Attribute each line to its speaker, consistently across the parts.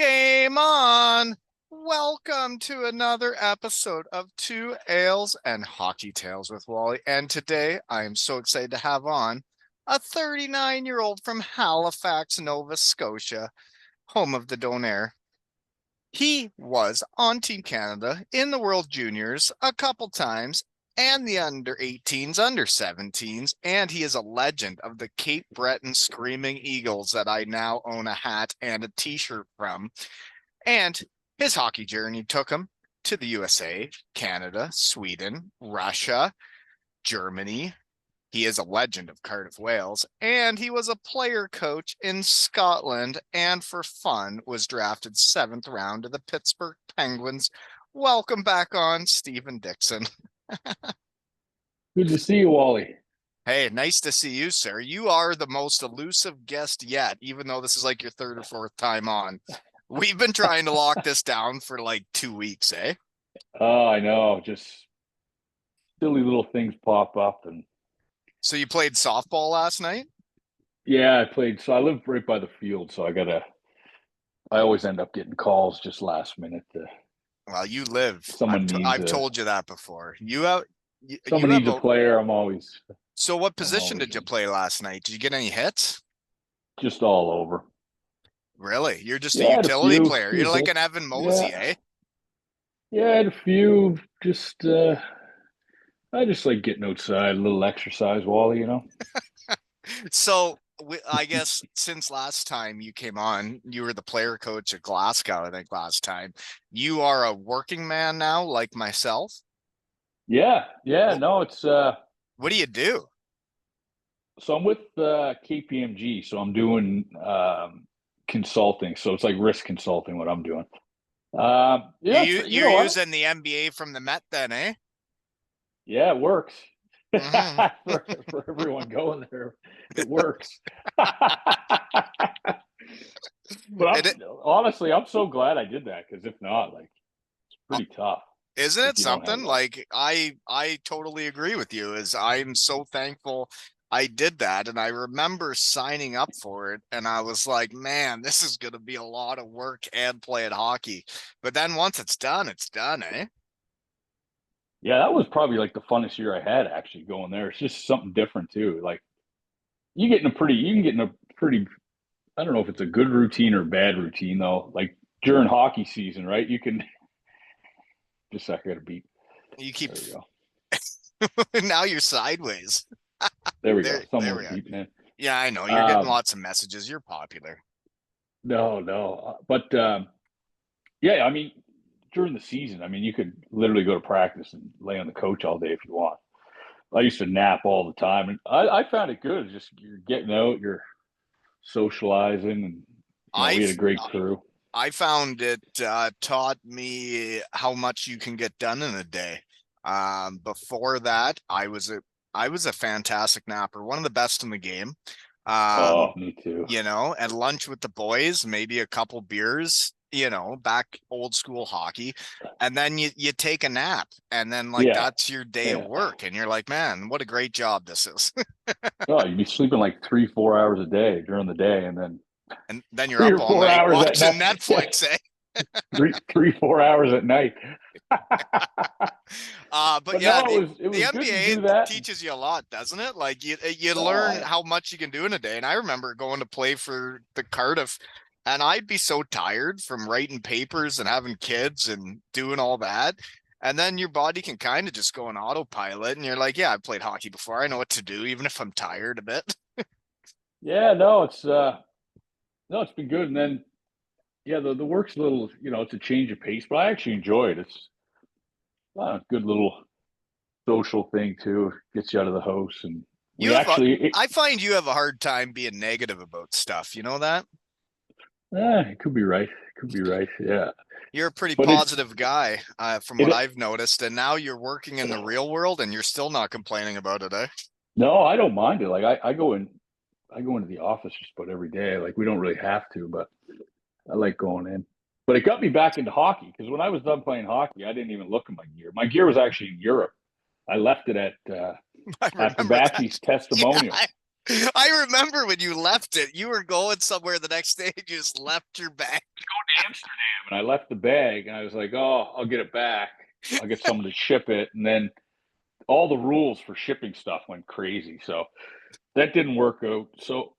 Speaker 1: Game on! Welcome to another episode of Two Ales and Hockey Tales with Wally. And today I am so excited to have on a 39-year-old from Halifax, Nova Scotia, home of the Donair. He was on Team Canada in the World Juniors a couple times and the under 18s, under 17s, and he is a legend of the Cape Breton Screaming Eagles that I now own a hat and a t-shirt from. And his hockey journey took him to the USA, Canada, Sweden, Russia, Germany. He is a legend of Cardiff, Wales, and he was a player coach in Scotland, and for fun was drafted 7th round to the Pittsburgh Penguins. Welcome back on, Stephen Dixon.
Speaker 2: Good to see you, Wally.
Speaker 1: Hey, nice to see you, sir. You are the most elusive guest yet, even though this is like your third or fourth time on. We've been trying to lock this down for like 2 weeks, eh?
Speaker 2: Oh, I know. Just silly little things pop up. And
Speaker 1: So you played softball last night?
Speaker 2: yeah, I played. So I live right by the field. So I always end up getting calls just last minute.
Speaker 1: Well, you live. I've
Speaker 2: Someone
Speaker 1: told you that before. You have
Speaker 2: a player. I'm always.
Speaker 1: So what
Speaker 2: I'm
Speaker 1: position
Speaker 2: always
Speaker 1: did you play last night? Did you get any hits?
Speaker 2: just all over.
Speaker 1: Really? You're just
Speaker 2: Yeah,
Speaker 1: a
Speaker 2: I had
Speaker 1: utility player.
Speaker 2: few
Speaker 1: You're like
Speaker 2: hits.
Speaker 1: an Evan Mosey, eh?
Speaker 2: Yeah, I had a few. Just I just like getting outside, a little exercise, Wally.
Speaker 1: So I guess since last time you came on, you were the player coach at Glasgow, I think last time. You are a working man now, like myself.
Speaker 2: Yeah.
Speaker 1: What,
Speaker 2: No, it's
Speaker 1: what do you do?
Speaker 2: So I'm with KPMG. So I'm doing consulting. So it's like risk consulting what I'm doing. Yeah,
Speaker 1: You're using the MBA from the Met then, eh?
Speaker 2: yeah, it works.
Speaker 1: Mm-hmm.
Speaker 2: for everyone going there, it works. But honestly, I'm so glad I did that because if not, like, it's pretty tough.
Speaker 1: Isn't
Speaker 2: If
Speaker 1: it
Speaker 2: you don't have
Speaker 1: something?
Speaker 2: that.
Speaker 1: Like I totally agree with you. Is I'm so thankful I did that, and I remember signing up for it, and I was like, man, this is going to be a lot of work and playing hockey. But then once it's done, eh?
Speaker 2: Yeah, that was probably like the funnest year I had actually going there. It's just something different too. Like you can get in a pretty, I don't know if it's a good routine or bad routine though. Like during hockey season, right? You can just I got a beat.
Speaker 1: You keep
Speaker 2: There we go.
Speaker 1: now you're sideways.
Speaker 2: There we go.
Speaker 1: There we
Speaker 2: Someone's
Speaker 1: are.
Speaker 2: beeping in.
Speaker 1: Yeah, I know. You're getting lots of messages. You're popular.
Speaker 2: No. But yeah, I mean, during the season, I mean, you could literally go to practice and lay on the couch all day if you want. I used to nap all the time, and I found it good. Just you're getting out, you're socializing, and we had a
Speaker 1: I've
Speaker 2: great crew.
Speaker 1: I found it taught me how much you can get done in a day. Before that, I was a fantastic napper, one of the best in the game.
Speaker 2: Oh, me too.
Speaker 1: At lunch with the boys, maybe a couple beers, back old school hockey. And then you take a nap, and then like
Speaker 2: Yeah,
Speaker 1: that's your day of
Speaker 2: yeah.
Speaker 1: work. And you're like, man, what a great job this is.
Speaker 2: Oh, you'd be sleeping like 3-4 hours a day during the day, and then
Speaker 1: And then you're
Speaker 2: three
Speaker 1: up
Speaker 2: or
Speaker 1: all
Speaker 2: four
Speaker 1: night
Speaker 2: hours at
Speaker 1: watching
Speaker 2: night.
Speaker 1: Netflix, eh?
Speaker 2: 4 hours at night.
Speaker 1: But yeah,
Speaker 2: no, it was
Speaker 1: the
Speaker 2: good to
Speaker 1: NBA
Speaker 2: do that.
Speaker 1: teaches you a lot, doesn't it? Like you learn
Speaker 2: Uh,
Speaker 1: how much you can do in a day. And I remember going to play for the Cardiff, and I'd be so tired from writing papers and having kids and doing all that. And then your body can kind of just go on autopilot, and you're like, yeah, I've played hockey before. I know what to do, even if I'm tired a bit.
Speaker 2: yeah, no, it's been good. And then yeah, the work's a little, it's a change of pace, but I actually enjoy it. It's a good little social thing too. Gets you out of the house, and
Speaker 1: You
Speaker 2: we
Speaker 1: have a,
Speaker 2: actually,
Speaker 1: I find you have a hard time being negative about stuff. You know that?
Speaker 2: it could be right. It could be right. Yeah,
Speaker 1: You're a pretty
Speaker 2: but
Speaker 1: positive guy, from what
Speaker 2: it.
Speaker 1: I've noticed, and now you're working in the real world, and you're still not complaining about it, eh?
Speaker 2: No, I don't mind it. Like I go into the office just about every day. Like we don't really have to, but I like going in. But it got me back into hockey because when I was done playing hockey, I didn't even look at my gear. My gear was actually in Europe. I left it
Speaker 1: I
Speaker 2: at
Speaker 1: remember that.
Speaker 2: Bavassy's
Speaker 1: Yeah,
Speaker 2: Testimonials.
Speaker 1: I remember when you left it. You were going somewhere the next day, and you just left your bag.
Speaker 2: Amsterdam, and I left the bag, and I was like, oh, I'll get it back. I'll get someone to ship it. And then all the rules for shipping stuff went crazy. So that didn't work out. So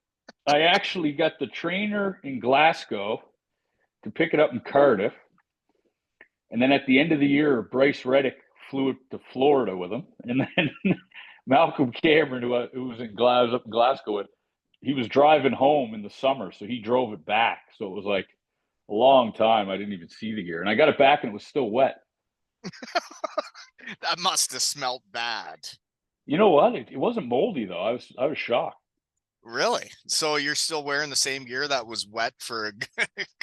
Speaker 2: I actually got the trainer in Glasgow to pick it up in Cardiff. And then at the end of the year, Bryce Reddick flew to Florida with him. And then Malcolm Cameron, who was up in Glasgow, he was driving home in the summer. So he drove it back. So it was like a long time. I didn't even see the gear. And I got it back and it was still wet.
Speaker 1: That must have smelled bad.
Speaker 2: You know what? It wasn't moldy though. I was shocked.
Speaker 1: Really? So you're still wearing the same gear that was wet for a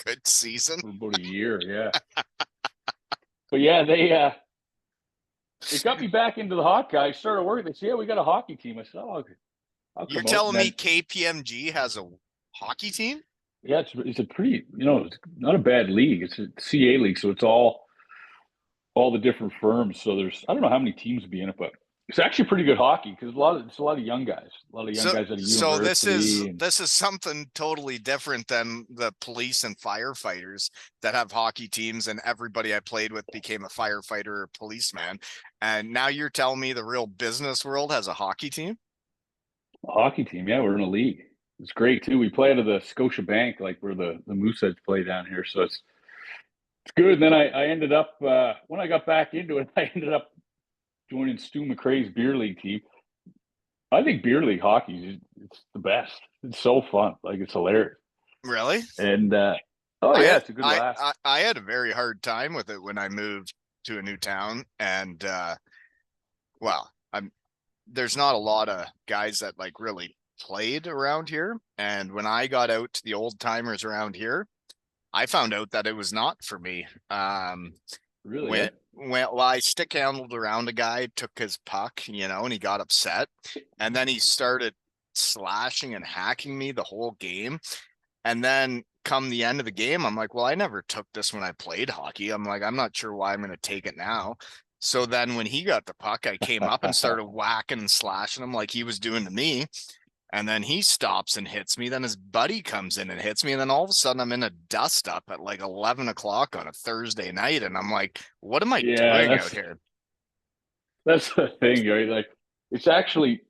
Speaker 1: good season?
Speaker 2: For about a year, yeah. But yeah, they got me back into the hockey. I started working. They said, "Yeah, we got a hockey team." I said, "Oh,
Speaker 1: you're telling me KPMG has a hockey team?"
Speaker 2: Yeah, it's a pretty, it's not a bad league. It's a CA league, so it's all the different firms. So I don't know how many teams be in it, but it's actually pretty good hockey because it's a lot of young guys, guys at a university.
Speaker 1: So this is something totally different than the police and firefighters that have hockey teams, and everybody I played with became a firefighter or policeman. And now you're telling me the real business world has a hockey team?
Speaker 2: A hockey team, yeah, we're in a league. It's great too. We play out of the Scotia Bank, like where the Mooseheads play down here. So it's good. And then I ended up when I got back into it, I ended up joining Stu McRae's beer league team. I think beer league hockey it's the best. It's so fun. Like it's hilarious.
Speaker 1: Really?
Speaker 2: And it's a good laugh.
Speaker 1: I had a very hard time with it when I moved to a new town, and there's not a lot of guys that like really played around here. And when I got out to the old timers around here, I found out that it was not for me.
Speaker 2: Really?
Speaker 1: Well, I stick handled around a guy, took his puck, and he got upset, and then he started slashing and hacking me the whole game. And then come the end of the game, I'm like, well, I never took this when I played hockey. I'm like, I'm not sure why I'm going to take it now. So then when he got the puck, I came up and started whacking and slashing him like he was doing to me. And then he stops and hits me. Then his buddy comes in and hits me. And then all of a sudden I'm in a dust up at like 11 o'clock on a Thursday night. And I'm like, what am I doing out here?
Speaker 2: That's the thing, right? Like it's actually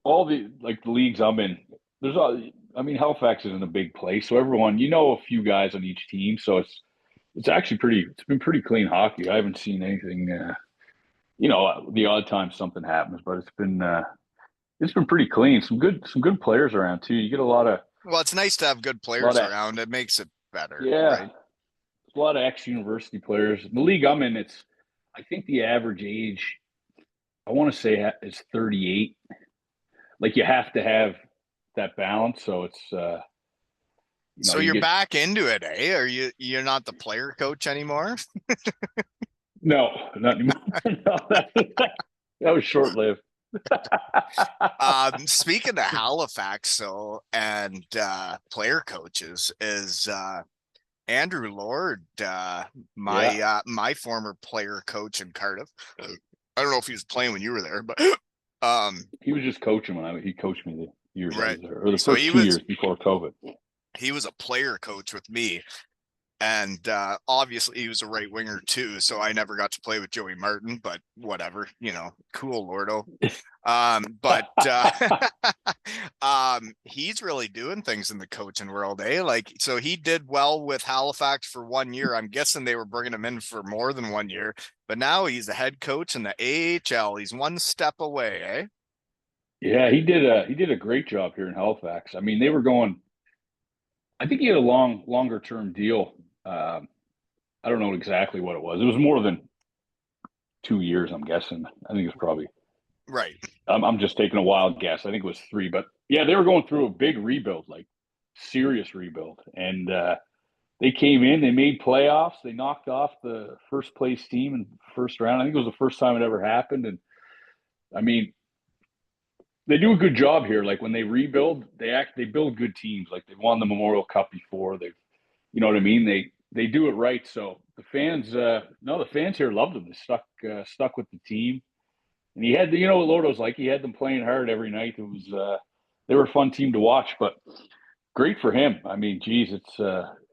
Speaker 2: all the leagues I'm in. Halifax isn't a big place. So everyone, a few guys on each team. So it's actually it's been pretty clean hockey. I haven't seen anything, the odd time something happens, but it's been pretty clean. Some good players around too. You get a lot of.
Speaker 1: Well, it's nice to have good players around. It makes it better.
Speaker 2: Yeah,
Speaker 1: right?
Speaker 2: A lot of ex-university players. The league I'm in, I think the average age, I want to say, is 38. Like you have to have that balance. So it's.
Speaker 1: So you're back into it, eh? Are you're not the player coach anymore?
Speaker 2: No, not anymore. No, that was short-lived.
Speaker 1: Speaking of Halifax, and player coaches is Andrew Lord, my former player coach in Cardiff. I don't know if he was playing when you were there, but
Speaker 2: he was just coaching when he coached me the years
Speaker 1: right.
Speaker 2: Or the first 2 years before COVID.
Speaker 1: He was a player coach with me. And obviously he was a right winger too, so I never got to play with Joey Martin, but whatever, cool, Lordo. He's really doing things in the coaching world, eh? Like, so he did well with Halifax for 1 year. I'm guessing they were bringing him in for more than 1 year, but now he's the head coach in the AHL. He's one step away, eh?
Speaker 2: Yeah, he did a great job here in Halifax. I mean, they were going. I think he had a longer term deal. I don't know exactly what it was. It was more than 2 years, I'm guessing. I think it's probably
Speaker 1: right.
Speaker 2: I'm just taking a wild guess. I think it was 3, but yeah, they were going through a big rebuild, like serious rebuild. And they came in, they made playoffs, they knocked off the first place team in the first round. I think it was the first time it ever happened. And I mean, they do a good job here. Like when they rebuild, they build good teams. Like they won the Memorial Cup before. You know what I mean? They do it right. So the fans here loved him. They stuck with the team. And he had what Lordo's like. He had them playing hard every night. It was they were a fun team to watch. But great for him. I mean, geez, it's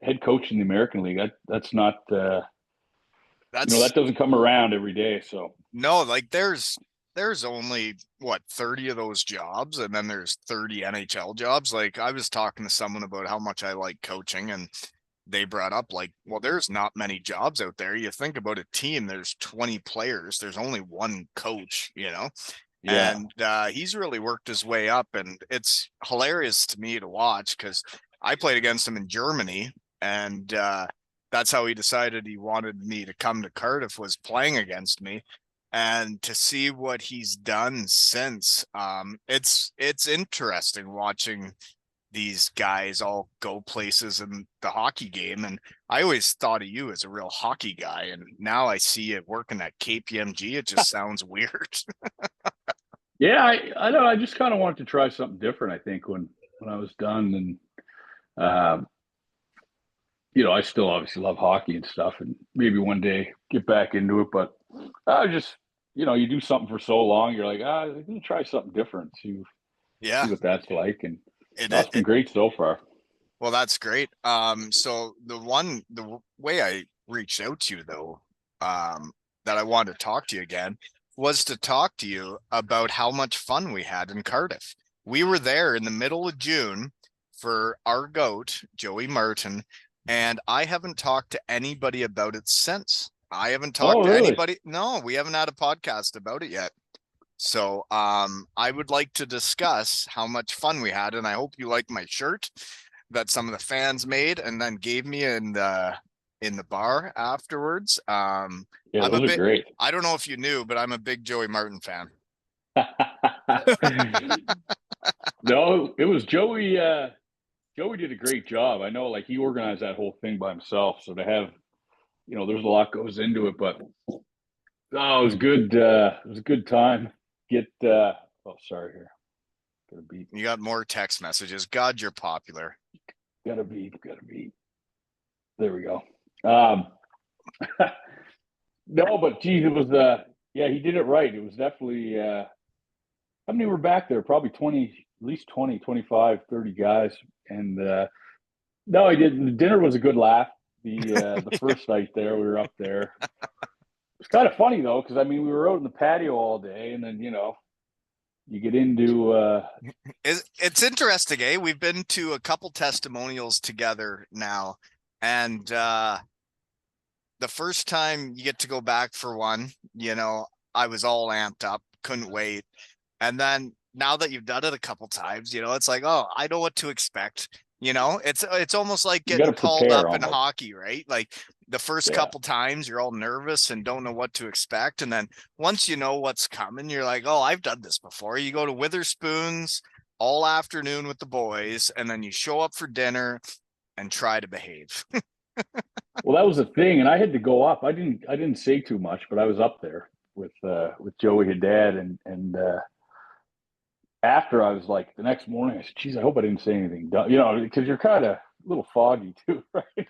Speaker 2: head coach in the American League. That's not
Speaker 1: That's
Speaker 2: that doesn't come around every day. So
Speaker 1: no, like there's only what 30 of those jobs, and then there's 30 NHL jobs. Like I was talking to someone about how much I like coaching, and they brought up like, well, there's not many jobs out there. You think about a team, there's 20 players, there's only one coach,
Speaker 2: yeah,
Speaker 1: and he's really worked his way up, and it's hilarious to me to watch because I played against him in Germany, and that's how he decided he wanted me to come to Cardiff, was playing against me. And to see what he's done since, it's interesting watching these guys all go places in the hockey game. And I always thought of you as a real hockey guy, and now I see it working at KPMG. It just sounds weird.
Speaker 2: yeah. I know. I just kind of wanted to try something different. I think when I was done, and I still obviously love hockey and stuff, and maybe one day get back into it. But I just, you do something for so long, you're like, I'm gonna try something different, see
Speaker 1: Yeah,
Speaker 2: what that's like, and
Speaker 1: it,
Speaker 2: no,
Speaker 1: it,
Speaker 2: it's been
Speaker 1: it
Speaker 2: great so far.
Speaker 1: well, that's great. So the way I reached out to you though, that I wanted to talk to you again was to talk to you about how much fun we had in Cardiff. We were there in the middle of June for our goat, Joey Martin, and I haven't talked to anybody about it since. I haven't
Speaker 2: Oh,
Speaker 1: talked to
Speaker 2: really?
Speaker 1: anybody. No, we haven't had a podcast about it yet. So I would like to discuss how much fun we had, and I hope you like my shirt that some of the fans made and then gave me in the bar afterwards.
Speaker 2: Yeah,
Speaker 1: I'm a
Speaker 2: those are
Speaker 1: bit
Speaker 2: great.
Speaker 1: I don't know if you knew, but I'm a big Joey Martin fan.
Speaker 2: No, it was Joey. Joey did a great job. I know, like he organized that whole thing by himself. So to have, there's a lot goes into it, but oh, it was good. It was a good time. Get. Oh, sorry here. Gotta beep.
Speaker 1: You got more text messages. God, you're popular.
Speaker 2: Gotta beep. Gotta beep. There we go. Um, no, but geez, it was. Yeah, he did it right. It was definitely. How many were back there? Probably 20, at least 20, 25, 30 guys. And no, he did. The dinner was a good laugh. The first night there, we were up there. It's kind of funny though, because I mean, we were out in the patio all day, and then you get into
Speaker 1: It's interesting, eh? We've been to a couple testimonials together now, and the first time you get to go back for one, I was all amped up, couldn't wait. And then now that you've done it a couple times, it's like, oh, I know what to expect. It's almost like
Speaker 2: you got to
Speaker 1: getting called
Speaker 2: prepare
Speaker 1: up in
Speaker 2: almost.
Speaker 1: hockey, right? Like the first
Speaker 2: Yeah,
Speaker 1: couple times you're all nervous and don't know what to expect. And then once you know what's coming, you're like, oh, I've done this before. You go to Witherspoon's all afternoon with the boys, and then you show up for dinner and try to behave.
Speaker 2: well, that was the thing, and I had to go up. I didn't say too much, but I was up there with Joey Haddad, and after I was like the next morning, I said, "Geez, I hope I didn't say anything dumb," because you're kind of a little foggy too, right?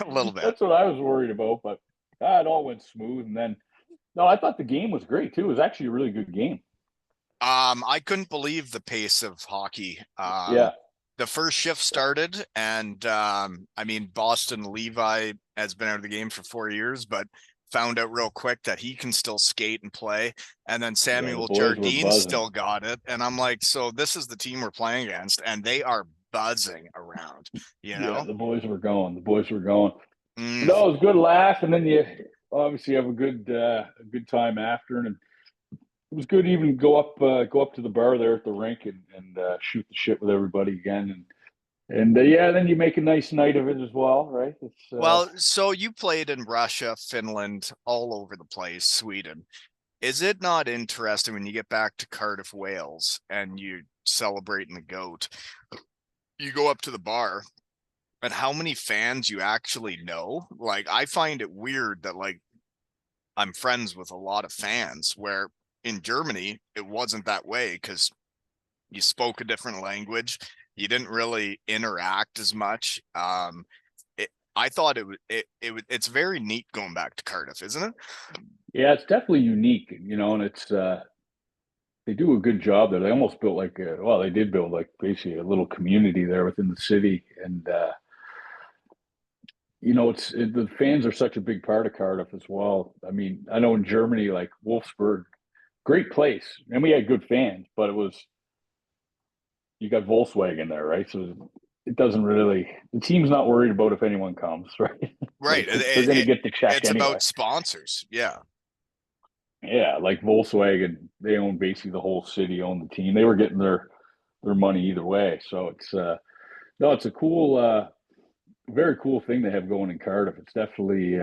Speaker 1: A little bit.
Speaker 2: That's what I was worried about, but it all went smooth. And then, no, I thought the game was great too. It was actually a really good game.
Speaker 1: I couldn't believe the pace of hockey.
Speaker 2: Yeah,
Speaker 1: The first shift started, and I mean, Boston Levi has been out of the game for 4 years, but found out real quick that he can still skate and play. And then
Speaker 2: yeah, the
Speaker 1: Samuel
Speaker 2: boys were
Speaker 1: Jardine
Speaker 2: buzzing.
Speaker 1: still got it. And I'm like, so this is the team we're playing against, and they are buzzing around, you
Speaker 2: Yeah,
Speaker 1: know?
Speaker 2: the boys were going. The boys were going.
Speaker 1: Mm.
Speaker 2: No, it was a good laugh, and then you obviously have a good time after, and it was good even go up to the bar there at the rink and shoot the shit with everybody again, and yeah, then you make a nice night of it as well, right? It's
Speaker 1: Well, so you played in Russia, Finland, all over the place, Sweden. Is it not interesting when you get back to Cardiff, Wales, and you celebrating the goat? You go up to the bar, and how many fans you actually know? Like, I find it weird that like I'm friends with a lot of fans, where in Germany it wasn't that way because you spoke a different language. You didn't really interact as much. I thought it's very neat going back to Cardiff, isn't it?
Speaker 2: yeah, it's definitely unique, and it's they do a good job there. They almost built like they did build like basically a little community there within the city, and the fans are such a big part of Cardiff as well. I mean, I know in Germany, like Wolfsburg, great place, and we had good fans, but you got Volkswagen there, right? So it doesn't really the team's not worried about if anyone comes, right?
Speaker 1: Right.
Speaker 2: Like they're going to get the check
Speaker 1: It's
Speaker 2: anyway.
Speaker 1: about sponsors. Yeah.
Speaker 2: Yeah, like Volkswagen, they own basically the whole city, own the team. They were getting their money either way. So it's no, it's a cool, very cool thing they have going in Cardiff. It's definitely,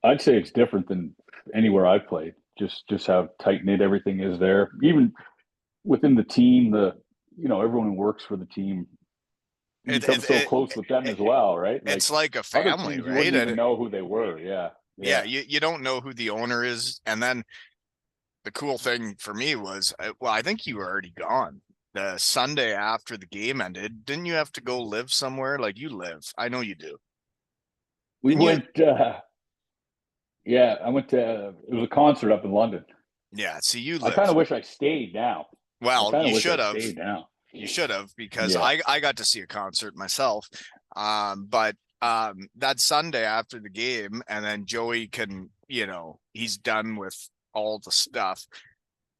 Speaker 2: I'd say it's different than anywhere I've played. Just how tight knit everything is there. Even within the team, everyone who works for the team, you
Speaker 1: It,
Speaker 2: become
Speaker 1: it,
Speaker 2: so
Speaker 1: it,
Speaker 2: close with them
Speaker 1: it
Speaker 2: as well, right? Like
Speaker 1: it's like a
Speaker 2: other
Speaker 1: family,
Speaker 2: teams, you
Speaker 1: right?
Speaker 2: wouldn't even
Speaker 1: And
Speaker 2: know who they were. Yeah,
Speaker 1: yeah,
Speaker 2: yeah.
Speaker 1: you don't know who the owner is. And then the cool thing for me was, well, I think you were already gone. The Sunday after the game ended, didn't you have to go live somewhere? Like you live. I know you do.
Speaker 2: We
Speaker 1: Didn't you?
Speaker 2: went. Yeah, I went to. It was a concert up in London.
Speaker 1: Yeah, see, you
Speaker 2: I kind
Speaker 1: live.
Speaker 2: of wish I stayed now. I
Speaker 1: Well,
Speaker 2: kind of
Speaker 1: you
Speaker 2: wish I
Speaker 1: should have.
Speaker 2: stayed now.
Speaker 1: You should have because
Speaker 2: Yeah.
Speaker 1: I got to see a concert myself. But that Sunday after the game, and then Joey can, he's done with all the stuff.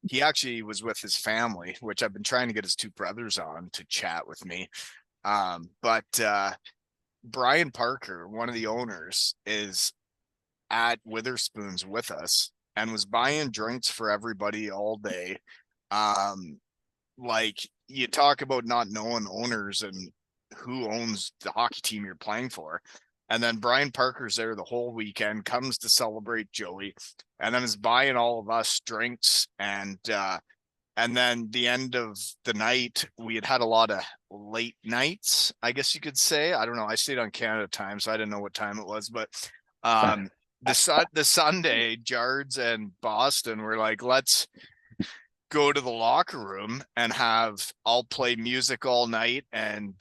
Speaker 1: He actually was with his family, which I've been trying to get his two brothers on to chat with me. But Brian Parker, one of the owners, is at Witherspoon's with us and was buying drinks for everybody all day. Um, like you talk about not knowing owners and who owns the hockey team you're playing for. And then Brian Parker's there the whole weekend, comes to celebrate Joey, and then is buying all of us drinks. And then the end of the night, we had a lot of late nights, I guess you could say. I don't know. I stayed on Canada time, so I didn't know what time it was. But um, the Sunday, Jards and Boston were like, let's go to the locker room and I'll play music all night. And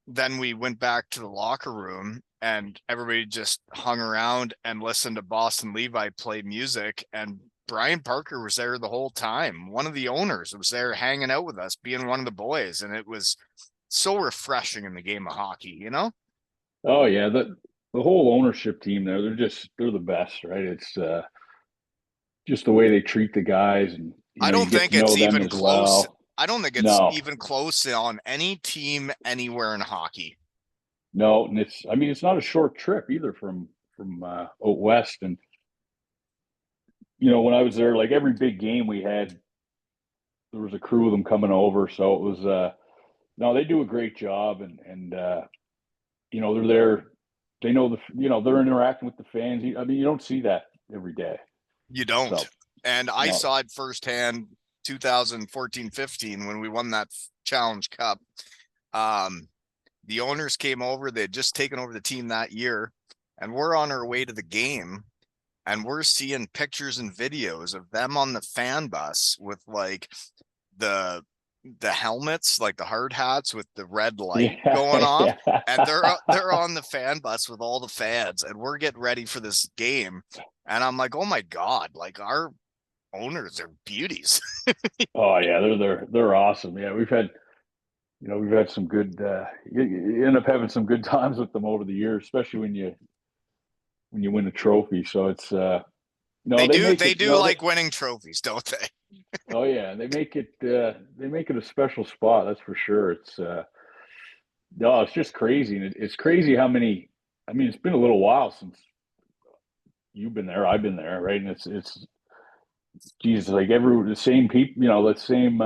Speaker 1: then we went back to the locker room and everybody just hung around and listened to Boston Levi play music. And Brian Parker was there the whole time. One of the owners was there hanging out with us, being one of the boys. And it was so refreshing in the game of hockey.
Speaker 2: Oh yeah. The whole ownership team there, they're the best, right? It's just the way they treat the guys, and
Speaker 1: I
Speaker 2: you
Speaker 1: don't
Speaker 2: get
Speaker 1: think
Speaker 2: to know
Speaker 1: it's
Speaker 2: them
Speaker 1: even
Speaker 2: as
Speaker 1: close.
Speaker 2: well.
Speaker 1: I don't think it's
Speaker 2: No,
Speaker 1: even close on any team anywhere in hockey.
Speaker 2: no, and it's not a short trip either from out west, and when I was there, like every big game we had, there was a crew of them coming over, so it was no, they do a great job, and they're there. They know they're interacting with the fans. I mean, you don't see that every day.
Speaker 1: You don't.
Speaker 2: So
Speaker 1: And I
Speaker 2: no,
Speaker 1: saw it firsthand 2014-15 when we won that Challenge Cup. Um, the owners came over, they had just taken over the team that year, and we're on our way to the game. And we're seeing pictures and videos of them on the fan bus with like the the helmets, like the hard hats with the red light going
Speaker 2: yeah,
Speaker 1: off,
Speaker 2: yeah.
Speaker 1: and they're on the fan bus with all the fans, and we're getting ready for this game. And I'm like, oh my God, like our owners are beauties.
Speaker 2: Oh yeah, they're awesome. Yeah, we've had some good. You end up having some good times with them over the years, especially when you win a trophy. So it's no,
Speaker 1: They
Speaker 2: they
Speaker 1: do
Speaker 2: make
Speaker 1: they
Speaker 2: it.
Speaker 1: do like winning trophies, don't they?
Speaker 2: Oh yeah, they make it a special spot. That's for sure. It's no, it's just crazy, and it's crazy how many. I mean, it's been a little while since you've been there. I've been there, right? And it's Jesus, like the same people. The same.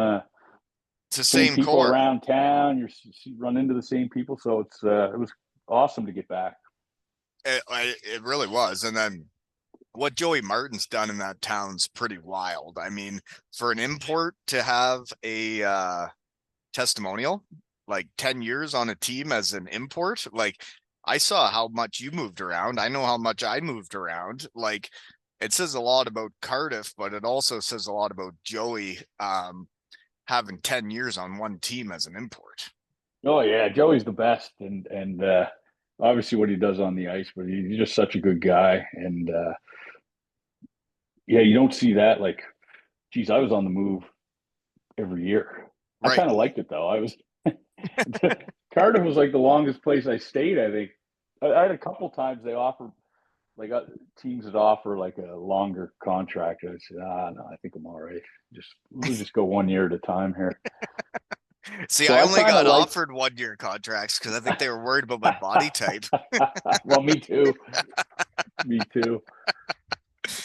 Speaker 1: It's the
Speaker 2: Same
Speaker 1: same
Speaker 2: people
Speaker 1: core.
Speaker 2: around town. You run into the same people, so it was awesome to get back.
Speaker 1: It really was. And then what Joey Martin's done in that town's pretty wild. I mean, for an import to have a testimonial, like 10 years on a team as an import, like I saw how much you moved around. I know how much I moved around. Like it says a lot about Cardiff, but it also says a lot about Joey having 10 years on one team as an import.
Speaker 2: Oh yeah, Joey's the best, and obviously what he does on the ice, but he's just such a good guy, and yeah, you don't see that like geez, I was on the move every year. I
Speaker 1: Right.
Speaker 2: kind of liked it though. I was Cardiff was like the longest place I stayed. I think I had a couple times they offered like teams that offer like a longer contract. I said, no, I think I'm all right. We'll just go 1 year at a time here.
Speaker 1: See,
Speaker 2: So
Speaker 1: I
Speaker 2: I
Speaker 1: only
Speaker 2: kind of
Speaker 1: got
Speaker 2: like.
Speaker 1: offered 1 year contracts because I think they were worried about my body type.
Speaker 2: Well, me too. Me too.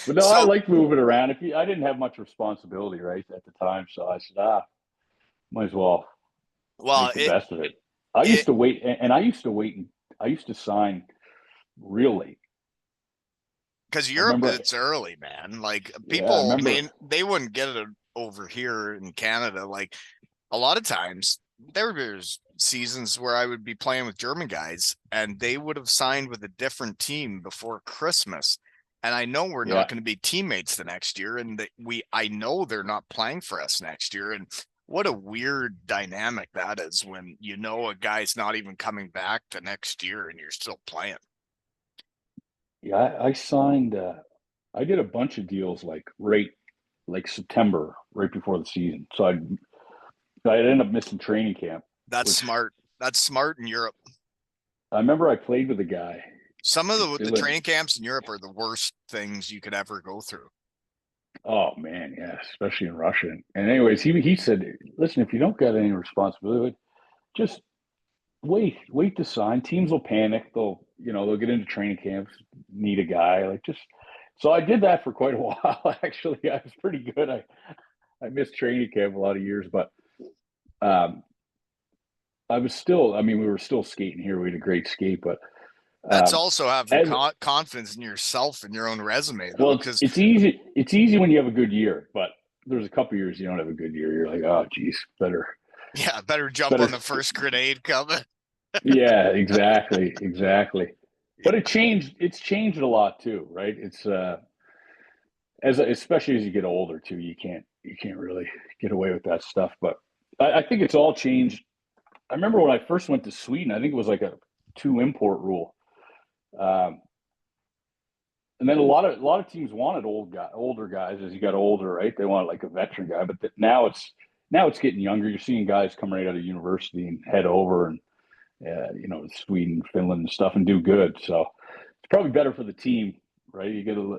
Speaker 2: But no, I
Speaker 1: So,
Speaker 2: like moving around. I didn't have much responsibility right at the time, so I said, might as well
Speaker 1: well,
Speaker 2: make the best of it. I used
Speaker 1: it
Speaker 2: to wait, and I used to wait, and I used to sign real late.
Speaker 1: because
Speaker 2: I
Speaker 1: Europe,
Speaker 2: remember,
Speaker 1: it's early, man. Like
Speaker 2: yeah, I
Speaker 1: people,
Speaker 2: remember,
Speaker 1: they wouldn't get it over here in Canada. Like a lot of times, there was seasons where I would be playing with German guys, and they would have signed with a different team before Christmas. And I know we're not
Speaker 2: yeah,
Speaker 1: going to be teammates the next year, and I know they're not playing for us next year. And what a weird dynamic that is when you know a guy's not even coming back the next year and you're still playing.
Speaker 2: yeah. I signed. I did a bunch of deals like September, right before the season. So I'd end up missing training camp,
Speaker 1: That's
Speaker 2: which
Speaker 1: smart. That's smart in Europe.
Speaker 2: I remember I played with a guy.
Speaker 1: Some of
Speaker 2: They
Speaker 1: the
Speaker 2: live.
Speaker 1: training camps in Europe are the worst things you could ever go through.
Speaker 2: Oh man, yeah, especially in Russia. And anyways, he said, listen, if you don't got any responsibility, just wait to sign. Teams will panic. They'll get into training camps, need a guy. Like just so I did that for quite a while. Actually, I was pretty good. I missed training camp a lot of years, but um, I was still. I mean, we were still skating here. We had a great skate, but
Speaker 1: That's
Speaker 2: um,
Speaker 1: also having
Speaker 2: as
Speaker 1: confidence in yourself and your own resume, though,
Speaker 2: well,
Speaker 1: because
Speaker 2: it's easy. It's easy when you have a good year, but there's a couple years you don't have a good year. You're like, oh, geez,
Speaker 1: yeah, better jump on
Speaker 2: better.
Speaker 1: the first grenade coming.
Speaker 2: Yeah, exactly. But it changed. It's changed a lot too, right? It's especially as you get older too. You can't really get away with that stuff. But I think it's all changed. I remember when I first went to Sweden. I think it was like a two import rule, um, and then a lot of teams wanted older guys as you got older, right? They wanted like a veteran guy. But now it's getting younger. You're seeing guys come right out of university and head over and Sweden, Finland, and stuff, and do good. So it's probably better for the team, right? You get a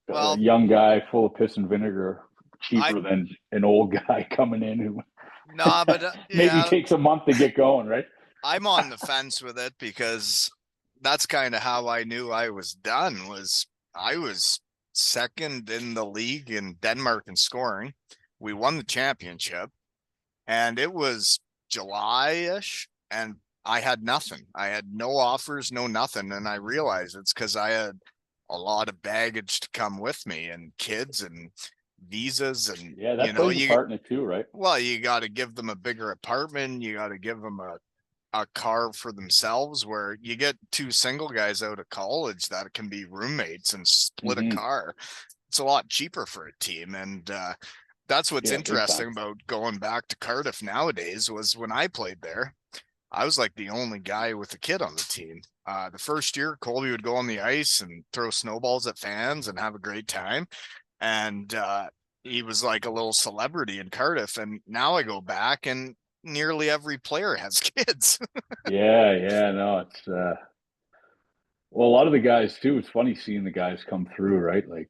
Speaker 1: Well,
Speaker 2: young guy full of piss and vinegar,
Speaker 1: I
Speaker 2: cheaper than an old guy coming in who
Speaker 1: nah, but
Speaker 2: maybe
Speaker 1: yeah,
Speaker 2: takes a month to get going, right?
Speaker 1: I'm on the fence with it because that's kind of how I knew I was done. Was I was second in the league in Denmark in scoring. We won the championship, and it was July-ish, and I had nothing. I had no offers, no nothing, and I realized it's because I had a lot of baggage to come with me and kids and visas, and
Speaker 2: Yeah, that plays a
Speaker 1: you
Speaker 2: part in it too, right?
Speaker 1: well, you got to give them a bigger apartment, you got to give them a car for themselves, where you get two single guys out of college that can be roommates and split a
Speaker 2: Mm-hmm.
Speaker 1: car. It's a lot cheaper for a team, and that's what's
Speaker 2: Yeah, big time.
Speaker 1: interesting about going back to Cardiff nowadays. Was when I played there, I was like the only guy with a kid on the team. The first year, Colby would go on the ice and throw snowballs at fans and have a great time. And he was like a little celebrity in Cardiff. And now I go back and nearly every player has kids.
Speaker 2: Yeah, no, it's well, a lot of the guys too. It's funny seeing the guys come through, right? Like,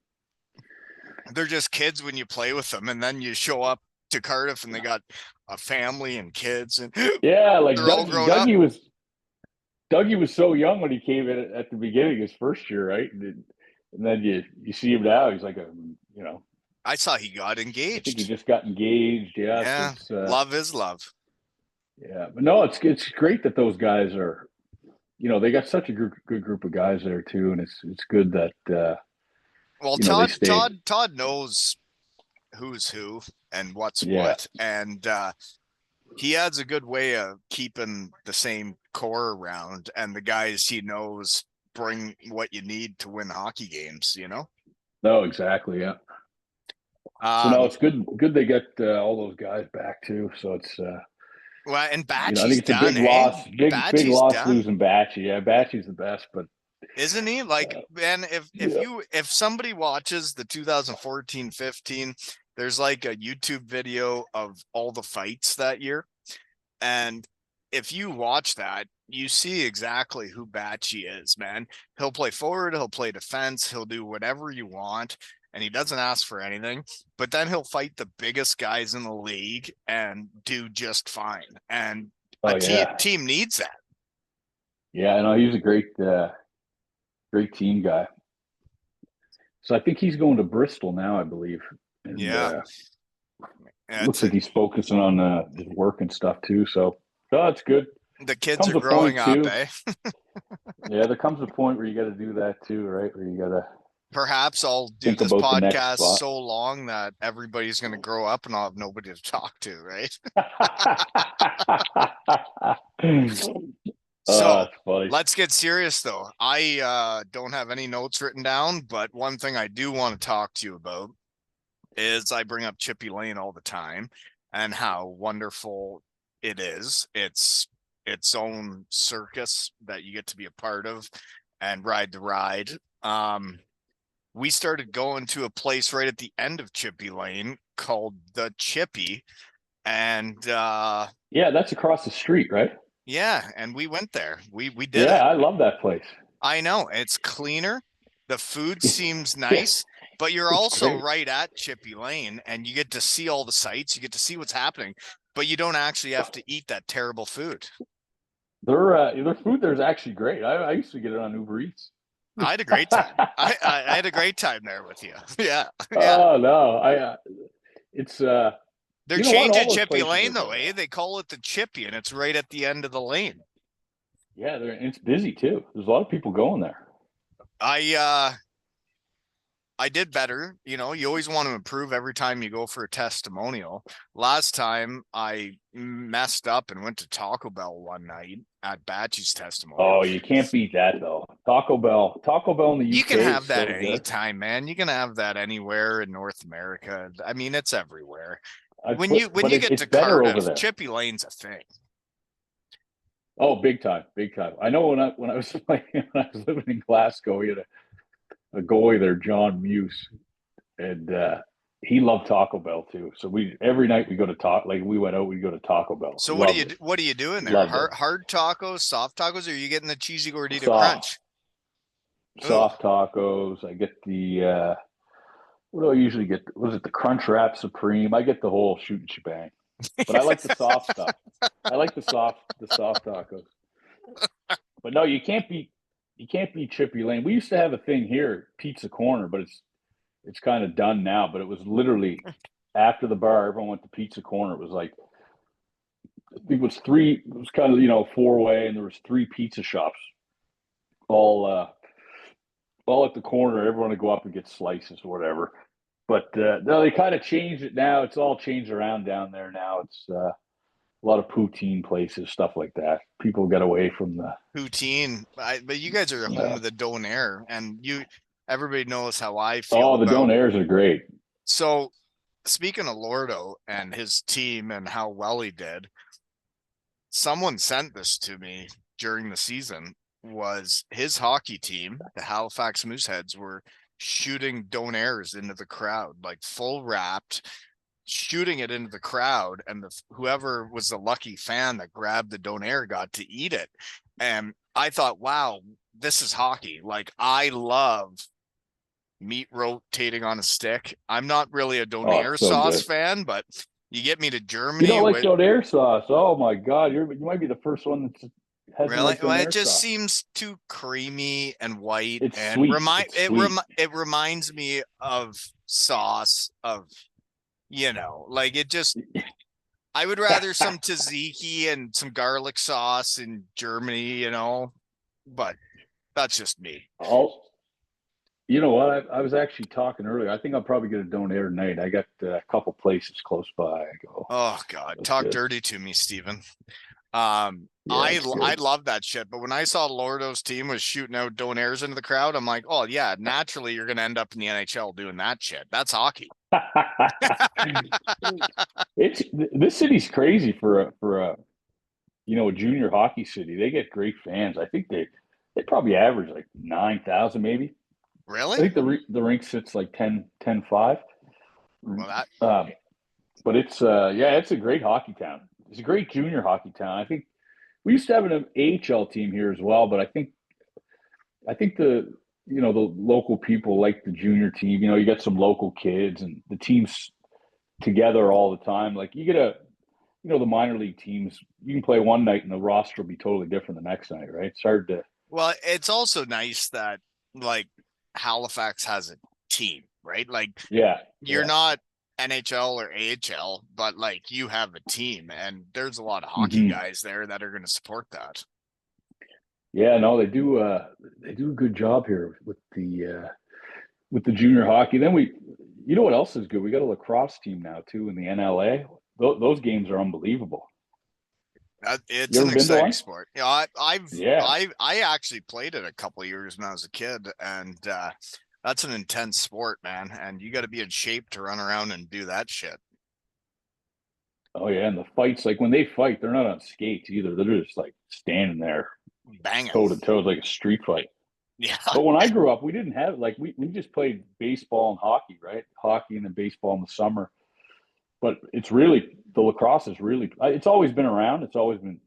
Speaker 1: They're just kids when you play with them. And then you show up to Cardiff and they got a family and kids and
Speaker 2: yeah, like
Speaker 1: they're all
Speaker 2: Dougie.
Speaker 1: grown up.
Speaker 2: Dougie was so young when he came in at the beginning, his first year, right? And then you see him now. He's like
Speaker 1: I saw he got
Speaker 2: I think he
Speaker 1: engaged.
Speaker 2: just got engaged. Yeah, so
Speaker 1: Yeah.
Speaker 2: it's
Speaker 1: Love is love.
Speaker 2: yeah, but no, it's great that those guys are. They got such a good group of guys there too, and it's good that
Speaker 1: Well,
Speaker 2: they
Speaker 1: Todd,
Speaker 2: stay.
Speaker 1: Todd, Todd knows who's who and what's
Speaker 2: Yeah,
Speaker 1: what. And he has a good way of keeping the same core around, and the guys he knows bring what you need to win hockey games.
Speaker 2: no, exactly. Yeah. So no,
Speaker 1: Um,
Speaker 2: it's good they get all those guys back too. So it's
Speaker 1: well, and
Speaker 2: I think
Speaker 1: Batchy's
Speaker 2: it's a
Speaker 1: done,
Speaker 2: big
Speaker 1: eh?
Speaker 2: loss, big
Speaker 1: Batchy's
Speaker 2: loss
Speaker 1: done,
Speaker 2: losing Batchy. Yeah, Batchy's the best, but
Speaker 1: isn't he? Like, man, if
Speaker 2: yeah,
Speaker 1: if somebody watches the 2014-15 There's like a YouTube video of all the fights that year. And if you watch that, you see exactly who Batchy is, man. He'll play forward, he'll play defense, he'll do whatever you want, and he doesn't ask for anything. But then he'll fight the biggest guys in the league and do just fine. And a
Speaker 2: Oh
Speaker 1: team
Speaker 2: yeah,
Speaker 1: team needs that.
Speaker 2: yeah. I know he's a great team guy. So I think he's going to Bristol now, I believe, and
Speaker 1: Yeah, it's
Speaker 2: looks like he's focusing on his work and stuff too. So, oh, that's good.
Speaker 1: the kids
Speaker 2: Comes
Speaker 1: are
Speaker 2: a
Speaker 1: growing
Speaker 2: point
Speaker 1: up,
Speaker 2: too.
Speaker 1: eh?
Speaker 2: Yeah, there comes a point where you got to do that too, right? Where you got to
Speaker 1: Perhaps I'll do
Speaker 2: think
Speaker 1: this
Speaker 2: about the next
Speaker 1: podcast
Speaker 2: spot.
Speaker 1: so long that everybody's going to grow up and I'll have nobody to talk to, right? So
Speaker 2: That's funny.
Speaker 1: let's get serious though. I don't have any notes written down, but one thing I do want to talk to you about is I bring up Chippy Lane all the time and how wonderful it is. It's its own circus that you get to be a part of and ride the ride. We started going to a place right at the end of Chippy Lane called the Chippy, and
Speaker 2: Yeah, that's across the street, right?
Speaker 1: yeah, and we went there. We did
Speaker 2: Yeah,
Speaker 1: it.
Speaker 2: I love that place.
Speaker 1: I know it's cleaner. The food seems
Speaker 2: Yeah,
Speaker 1: nice, but you're
Speaker 2: it's
Speaker 1: also
Speaker 2: great.
Speaker 1: right at Chippy Lane and you get to see all the sights, you get to see what's happening, but you don't actually have to eat that terrible food.
Speaker 2: Their food there is actually great. I used to get it on Uber Eats.
Speaker 1: I had a great time. I had a great time there with you. Yeah. Yeah.
Speaker 2: Oh no, it's
Speaker 1: They're
Speaker 2: you know what?
Speaker 1: changing
Speaker 2: All those
Speaker 1: Chippy
Speaker 2: places are
Speaker 1: Lane though,
Speaker 2: good.
Speaker 1: eh? They call it the Chippy and it's right at the end of the lane.
Speaker 2: Yeah, it's busy too. There's a lot of people going there.
Speaker 1: I I did better. You know, you always want to improve every time you go for a testimonial. Last time I messed up and went to Taco Bell one night at Batchy's testimonial.
Speaker 2: Oh, you can't beat that though. Taco Bell in the
Speaker 1: You can
Speaker 2: UK
Speaker 1: have
Speaker 2: is
Speaker 1: that
Speaker 2: so good.
Speaker 1: anytime, man. You can have that anywhere in North America. I mean, it's everywhere.
Speaker 2: I
Speaker 1: When you
Speaker 2: put,
Speaker 1: when
Speaker 2: but
Speaker 1: you get
Speaker 2: it's
Speaker 1: to
Speaker 2: better over
Speaker 1: Cardiff,
Speaker 2: there.
Speaker 1: Chippy Lane's a thing.
Speaker 2: Oh, big time, big time. I know when I was playing, when I was living in Glasgow, we had a goalie there, John Muse, and he loved Taco Bell too. So we every night we go to talk like we went out, we go to Taco Bell.
Speaker 1: So
Speaker 2: Loved it,
Speaker 1: what are you doing there?
Speaker 2: loved it.
Speaker 1: Hard tacos, soft tacos, or are you getting the cheesy gordita
Speaker 2: Soft,
Speaker 1: crunch? Ooh.
Speaker 2: soft tacos. I get the what do I usually get? Was it the Crunch Wrap Supreme? I get the whole shoot and shebang. But I like the soft stuff. I like the soft tacos. But no, you can't beat Chippy Lane. We used to have a thing here, Pizza Corner, but it's kind of done now. But it was literally after the bar, everyone went to Pizza Corner. It was like I think it was three. It was kind of four way, and there was three pizza shops all all at the corner. Everyone would go up and get slices or whatever. But no, they kind of changed it now. It's all changed around down there now. It's a lot of poutine places, stuff like that. People get away from the
Speaker 1: Poutine. But you guys are the home of the donair, and everybody knows how I feel
Speaker 2: oh, the
Speaker 1: about.
Speaker 2: donairs are great.
Speaker 1: So, speaking of Lordo and his team and how well he did, someone sent this to me during the season. Was his hockey team, the Halifax Mooseheads, were shooting donairs into the crowd, like full wrapped, shooting it into the crowd, and whoever was the lucky fan that grabbed the donair got to eat it. And I thought, wow, this is hockey. Like, I love meat rotating on a stick. I'm not really a
Speaker 2: Oh, it's
Speaker 1: donair
Speaker 2: so
Speaker 1: sauce
Speaker 2: good.
Speaker 1: fan, but you get me to
Speaker 2: You
Speaker 1: Germany
Speaker 2: don't like
Speaker 1: with
Speaker 2: donair sauce? Oh my God, you might be the first one that hasn't
Speaker 1: really,
Speaker 2: liked
Speaker 1: well, it
Speaker 2: donair
Speaker 1: just
Speaker 2: sauce.
Speaker 1: seems too creamy and white
Speaker 2: It's
Speaker 1: and
Speaker 2: sweet. It's sweet.
Speaker 1: it reminds me of sauce of, like it just I would rather some tzatziki and some garlic sauce in Germany, but that's just me.
Speaker 2: I'll, you know what? I was actually talking earlier. I think I'll probably get a donair tonight. I got a couple places close by. I go,
Speaker 1: Oh God,
Speaker 2: that's
Speaker 1: talk
Speaker 2: good.
Speaker 1: dirty to me, Steven.
Speaker 2: Yeah, it's
Speaker 1: I
Speaker 2: good.
Speaker 1: love that shit, but when I saw Lordo's team was shooting out donairs into the crowd, I'm like, oh yeah, naturally you're gonna end up in the NHL doing that shit. That's hockey.
Speaker 2: It's this city's crazy for a a junior hockey city. They get great fans. I think they probably average like 9,000 maybe. I
Speaker 1: Really?
Speaker 2: think the rink sits like 10 10 5.
Speaker 1: Well, that
Speaker 2: Um, but it's yeah, it's a great hockey town. It's a great junior hockey town. I think we used to have an AHL team here as well, but I think the the local people like the junior team. You get some local kids and the teams together all the time. Like you get the minor league teams, you can play one night and the roster will be totally different the next night, right? It's hard to.
Speaker 1: well, it's also nice that like Halifax has a team, right? Like
Speaker 2: Yeah,
Speaker 1: you're
Speaker 2: yeah.
Speaker 1: not NHL or AHL, but like you have a team, and there's a lot of hockey
Speaker 2: Hmm.
Speaker 1: guys there that are going to support that.
Speaker 2: Yeah, no, they do. They do a good job here with the junior hockey. Then you know what else is good? We got a lacrosse team now too in the NLA. Those games are unbelievable.
Speaker 1: It's
Speaker 2: You
Speaker 1: an
Speaker 2: ever been to
Speaker 1: exciting
Speaker 2: one?
Speaker 1: sport. I've
Speaker 2: Yeah.
Speaker 1: I actually played it a couple of years when I was a kid, and that's an intense sport, man. And you got to be in shape to run around and do that shit.
Speaker 2: Oh yeah, and the fights, like when they fight, they're not on skates either. They're just like standing there
Speaker 1: Banging.
Speaker 2: toe to toe, like a street fight.
Speaker 1: Yeah.
Speaker 2: But when I grew up, we didn't have like we just played baseball and hockey, right? Hockey and then baseball in the summer. But it's really the lacrosse is really it's always been around. It's always been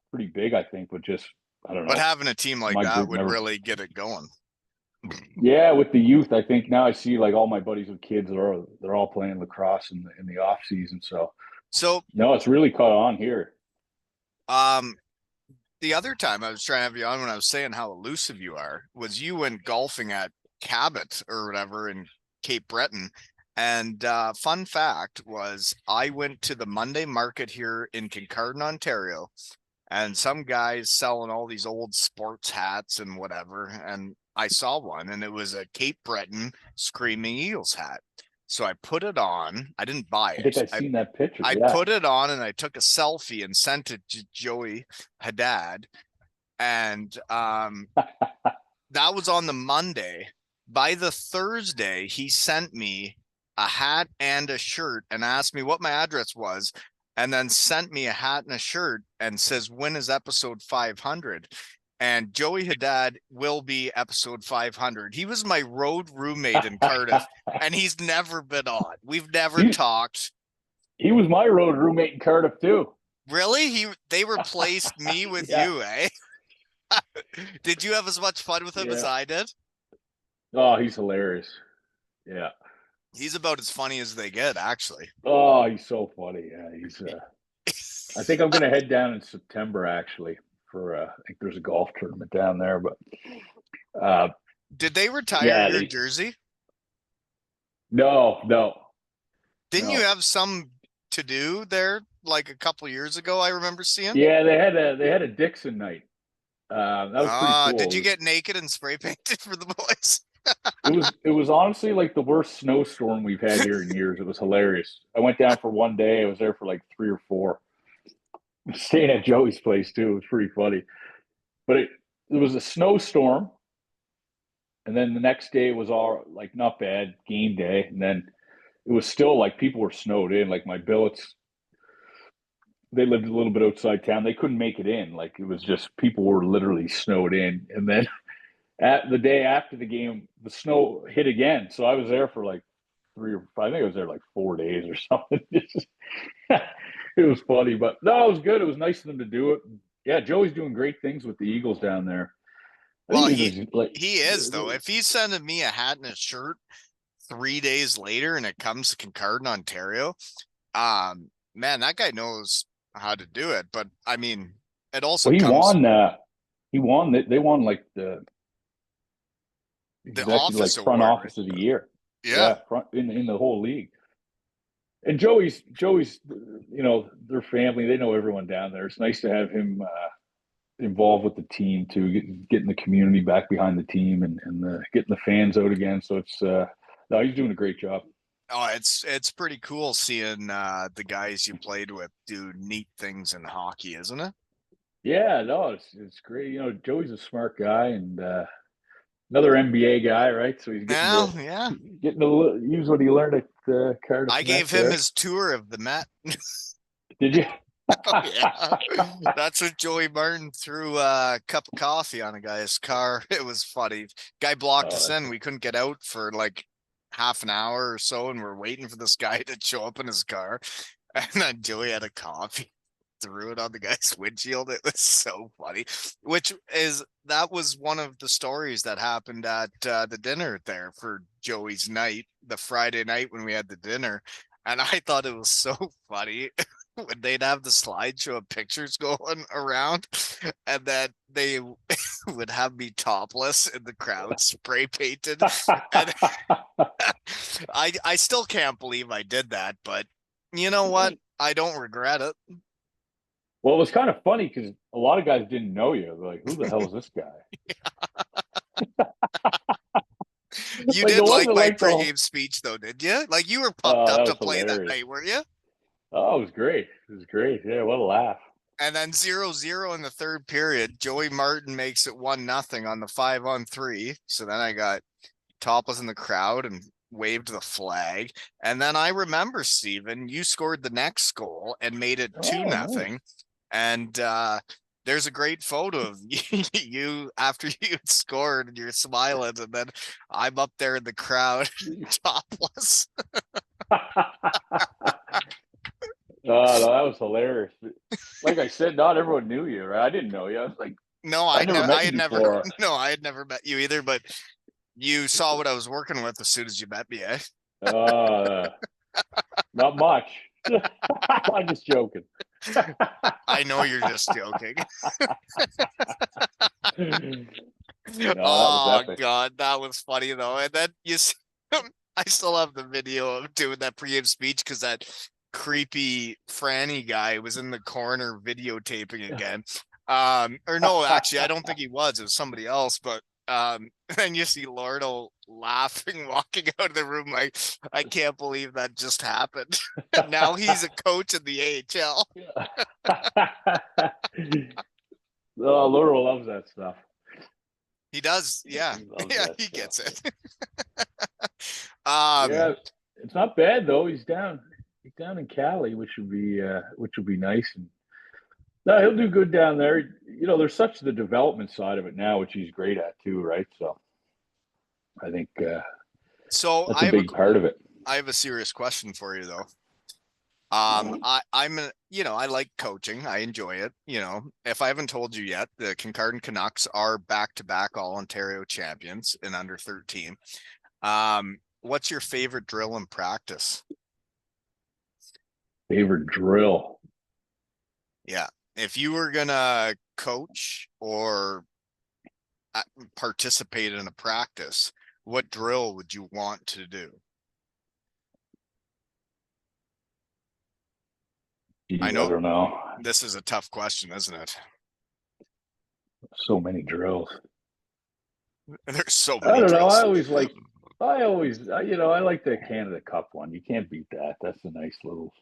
Speaker 2: pretty big, I think. But just I don't
Speaker 1: But
Speaker 2: know.
Speaker 1: having a team like
Speaker 2: My
Speaker 1: that
Speaker 2: group
Speaker 1: would
Speaker 2: never.
Speaker 1: really get it going.
Speaker 2: Yeah, with the youth, I think now I see like all my buddies with kids they're all playing lacrosse in the off season. So
Speaker 1: So,
Speaker 2: no, it's really caught on here.
Speaker 1: um, the other time I was trying to have you on when I was saying how elusive you are was you went golfing at Cabot or whatever in Cape Breton. And fun fact was I went to the Monday market here in Kincardine, Ontario, and some guys selling all these old sports hats and whatever. And I saw one and it was a Cape Breton Screaming Eagles hat. So I put it on. I didn't buy
Speaker 2: I think
Speaker 1: it.
Speaker 2: I seen that picture.
Speaker 1: I
Speaker 2: Yeah.
Speaker 1: put it on and I took a selfie and sent it to Joey Haddad. And that was on the Monday. By the Thursday, he sent me a hat and a shirt and asked me what my address was, and then sent me a hat and a shirt and says, when is episode 500? And Joey Haddad will be episode 500. He was my road roommate in Cardiff, and he's never been on. We've never
Speaker 2: he
Speaker 1: talked.
Speaker 2: he was my road roommate in Cardiff too.
Speaker 1: Really? They replaced me with
Speaker 2: Yeah.
Speaker 1: you, eh? Did you have as much fun with him as
Speaker 2: Yeah.
Speaker 1: I did?
Speaker 2: Oh, he's hilarious. Yeah.
Speaker 1: He's about as funny as they get, actually.
Speaker 2: Oh, he's so funny. Yeah, he's. I think I'm gonna head down in September actually for. I think there's a golf tournament down there, but uh,
Speaker 1: Did they retire
Speaker 2: yeah,
Speaker 1: your
Speaker 2: they.
Speaker 1: jersey?
Speaker 2: No, no,
Speaker 1: Didn't you
Speaker 2: no.
Speaker 1: have some to do there like a couple years ago? I remember seeing.
Speaker 2: Yeah, they had a Dixon night. That was pretty
Speaker 1: Did
Speaker 2: cool.
Speaker 1: you get naked and spray painted for the boys?
Speaker 2: It was honestly like the worst snowstorm we've had here in years. It was hilarious. I went down for one day. I was there for like 3 or 4. Staying at Joey's place too. It was pretty funny. But it was a snowstorm, and then the next day was all like not bad game day, and then it was still like people were snowed in. Like my billets, they lived a little bit outside town. They couldn't make it in. Like it was just people were literally snowed in, and then at the day after the game, the snow hit again. So I was there for like 3 or 5. I think I was there like 4 days or something. It was funny, but no, it was good. It was nice of them to do it. Yeah, Joey's doing great things with the Eagles down there. I
Speaker 1: Well,
Speaker 2: think he's like,
Speaker 1: he is though. If he's sending me a hat and a shirt 3 days later and it comes to Kincardine, Ontario, man, that guy knows how to do it. But I mean, it also
Speaker 2: well, he
Speaker 1: comes
Speaker 2: won. He won. They won like the
Speaker 1: the
Speaker 2: executive, like
Speaker 1: office
Speaker 2: front
Speaker 1: award, right?
Speaker 2: office of the year.
Speaker 1: Yeah.
Speaker 2: Yeah, front in the whole league. And Joey's, their family. They know everyone down there. It's nice to have him involved with the team too, getting the community back behind the team and getting the fans out again. So it's no, he's doing a great job.
Speaker 1: Oh, it's pretty cool seeing the guys you played with do neat things in hockey, isn't it?
Speaker 2: Yeah, no, it's great. Joey's a smart guy and another NBA guy, right? So he's getting
Speaker 1: Yeah,
Speaker 2: to
Speaker 1: yeah.
Speaker 2: use what he learned at Cardiff
Speaker 1: I
Speaker 2: Met
Speaker 1: gave him
Speaker 2: there.
Speaker 1: his tour of the Met.
Speaker 2: Did you?
Speaker 1: Oh, yeah. That's what Joey Martin threw a cup of coffee on a guy's car. It was funny. Guy blocked
Speaker 2: Oh,
Speaker 1: us in. We couldn't get out for like half an hour or so, and we're waiting for this guy to show up in his car. And then Joey had a coffee, threw it on the guy's windshield. It was so funny. That was one of the stories that happened at the dinner there for Joey's night, the Friday night when we had the dinner. And I thought it was so funny when they'd have the slideshow of pictures going around, and then they would have me topless in the crowd, spray painted. And I still can't believe I did that, but you know what? I don't regret it.
Speaker 2: Well, it was kind of funny because a lot of guys didn't know you. They're like, who the hell is this guy?
Speaker 1: You
Speaker 2: Like, it
Speaker 1: did like
Speaker 2: wasn't
Speaker 1: my
Speaker 2: like the whole,
Speaker 1: pregame speech, though, did you? Like you were pumped
Speaker 2: oh,
Speaker 1: up
Speaker 2: that
Speaker 1: to
Speaker 2: was
Speaker 1: play that
Speaker 2: hilarious.
Speaker 1: night, weren't you?
Speaker 2: Oh, it was great. It was great. Yeah, what a laugh.
Speaker 1: And then 0-0 in the third period. Joey Martin makes it 1-0 on the 5-on-3. So then I got topless in the crowd and waved the flag. And then I remember, Steven, you scored the next goal and made it 2-0.
Speaker 2: Oh, nice.
Speaker 1: And there's a great photo of you after you scored and you're smiling, and then I'm up there in the crowd topless.
Speaker 2: Oh, no, that was hilarious. Like I said, not everyone knew you, right? I didn't know you. I was like,
Speaker 1: No,
Speaker 2: I never met
Speaker 1: I
Speaker 2: you
Speaker 1: had never,
Speaker 2: before.
Speaker 1: no, I had never met you either, but you saw what I was working with as soon as you met me, eh?
Speaker 2: Uh, not much. I'm just joking.
Speaker 1: I know you're just joking.
Speaker 2: No, that was
Speaker 1: Oh
Speaker 2: epic.
Speaker 1: God, that was funny though. And then I still have the video of doing that pregame speech because that creepy Franny guy was in the corner videotaping again. Or no, actually, I don't think he was. It was somebody else. But then you see Lordo laughing, walking out of the room like, I can't believe that just happened. Now he's a coach in the AHL.
Speaker 2: Oh, Laura loves that stuff.
Speaker 1: He does, yeah,
Speaker 2: He loves
Speaker 1: yeah,
Speaker 2: that
Speaker 1: he
Speaker 2: stuff.
Speaker 1: gets it.
Speaker 2: Yeah, it's not bad though. He's down. He's down in Cali, which would be nice. And no, he'll do good down there. You know, there's such the development side of it now, which he's great at too, right? So I think
Speaker 1: So
Speaker 2: that's a big part of it.
Speaker 1: I have a serious question for you though. I like coaching. I enjoy it. If I haven't told you yet, the Kincardine Canucks are back-to-back All Ontario champions in under 13. What's your favorite drill in practice?
Speaker 2: Favorite drill?
Speaker 1: Yeah. If you were gonna coach or participate in a practice, what drill would you want to do?
Speaker 2: Jeez,
Speaker 1: I
Speaker 2: I
Speaker 1: know
Speaker 2: don't know.
Speaker 1: this is a tough question, isn't it?
Speaker 2: So many drills.
Speaker 1: There's so
Speaker 2: I
Speaker 1: many
Speaker 2: don't know.
Speaker 1: drills.
Speaker 2: I like the Canada Cup one. You can't beat that. That's a nice little.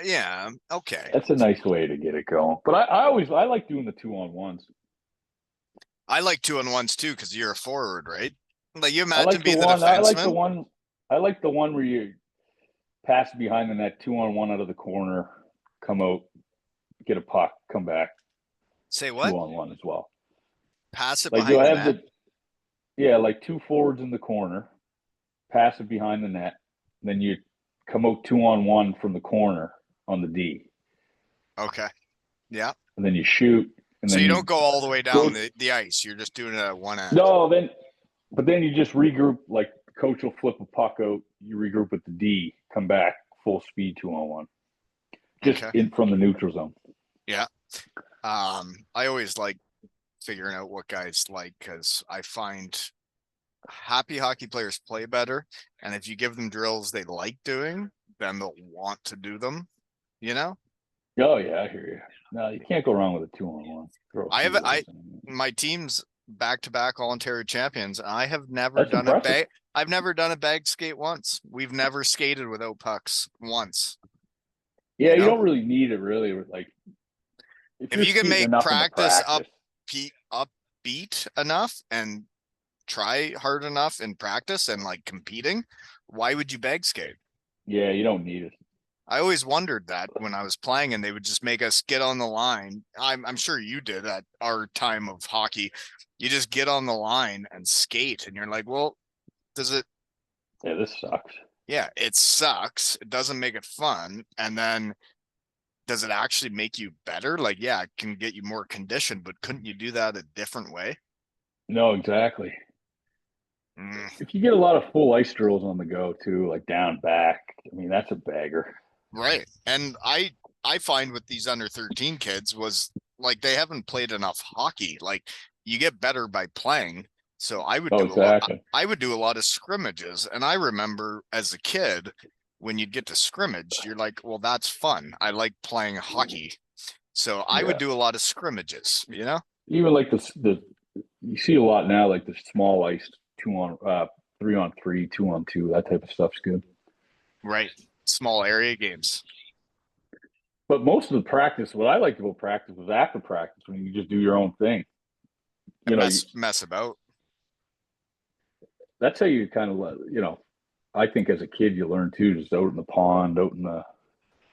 Speaker 1: Yeah, okay.
Speaker 2: That's a nice way to get it going. But I like doing the 2-on-1s.
Speaker 1: I like 2-on-1s too because you're a forward, right? Like you
Speaker 2: I
Speaker 1: imagine
Speaker 2: like the
Speaker 1: being the
Speaker 2: one. I like the
Speaker 1: defenseman.
Speaker 2: one. I like the one where you pass behind the net, 2-on-1 out of the corner, come out, get a puck, come back,
Speaker 1: Say what?
Speaker 2: 2-on-1 as well.
Speaker 1: Pass it
Speaker 2: Like you'll
Speaker 1: behind the
Speaker 2: have
Speaker 1: net.
Speaker 2: like two forwards in the corner, pass it behind the net, then you come out 2-on-1 from the corner on the D,
Speaker 1: Okay. Yeah.
Speaker 2: and then you shoot, and
Speaker 1: So
Speaker 2: then
Speaker 1: you
Speaker 2: you
Speaker 1: don't go all the way down
Speaker 2: go.
Speaker 1: the ice. You're just doing it at one end.
Speaker 2: No, but then you just regroup. Like coach will flip a puck out, you regroup with the D, come back full speed 2-on-1, just
Speaker 1: Okay.
Speaker 2: in from the neutral zone.
Speaker 1: Yeah. I always like figuring out what guys like because I find happy hockey players play better. And if you give them drills they like doing, then they'll want to do them, you know?
Speaker 2: Oh yeah, I hear you. No, you can't go wrong with a 2-on-1. Throw a
Speaker 1: I
Speaker 2: few
Speaker 1: have
Speaker 2: of
Speaker 1: I
Speaker 2: those in.
Speaker 1: my team's back-to-back All Ontario champions. I have never
Speaker 2: That's
Speaker 1: done a
Speaker 2: impressive.
Speaker 1: bag. I've never done a bag skate once. We've never skated without pucks once.
Speaker 2: Yeah, you don't really need it, really. Like if you're
Speaker 1: If you can
Speaker 2: skating
Speaker 1: make
Speaker 2: enough in the
Speaker 1: practice
Speaker 2: practice,
Speaker 1: upbeat enough and try hard enough in practice and like competing, why would you bag skate?
Speaker 2: yeah, you don't need it.
Speaker 1: I always wondered that when I was playing and they would just make us get on the line. I'm sure you did at our time of hockey. You just get on the line and skate and you're like, well, does it
Speaker 2: Yeah, this sucks.
Speaker 1: Yeah, it sucks. It doesn't make it fun. And then does it actually make you better? Like, yeah, it can get you more conditioned, but couldn't you do that a different way?
Speaker 2: No, exactly.
Speaker 1: Mm,
Speaker 2: If you get a lot of full ice drills on the go too, like down back, I mean that's a bagger.
Speaker 1: right. And I find with these under 13 kids was like they haven't played enough hockey. Like you get better by playing. So
Speaker 2: Oh, exactly.
Speaker 1: I would do a lot of scrimmages. And I remember as a kid, when you'd get to scrimmage, you're like, well, that's fun. I like playing hockey. So I would
Speaker 2: Yeah.
Speaker 1: do a lot of scrimmages, you know?
Speaker 2: Even like the you see a lot now, like the small ice 3-on-3, 2-on-2, that type of stuff's good.
Speaker 1: Right. Small area games.
Speaker 2: But most of the practice, what I liked about practice was after practice when you just do your own thing.
Speaker 1: And
Speaker 2: You know,
Speaker 1: mess about.
Speaker 2: that's how you kind of, I think as a kid you learn too, just out in the pond, out in the.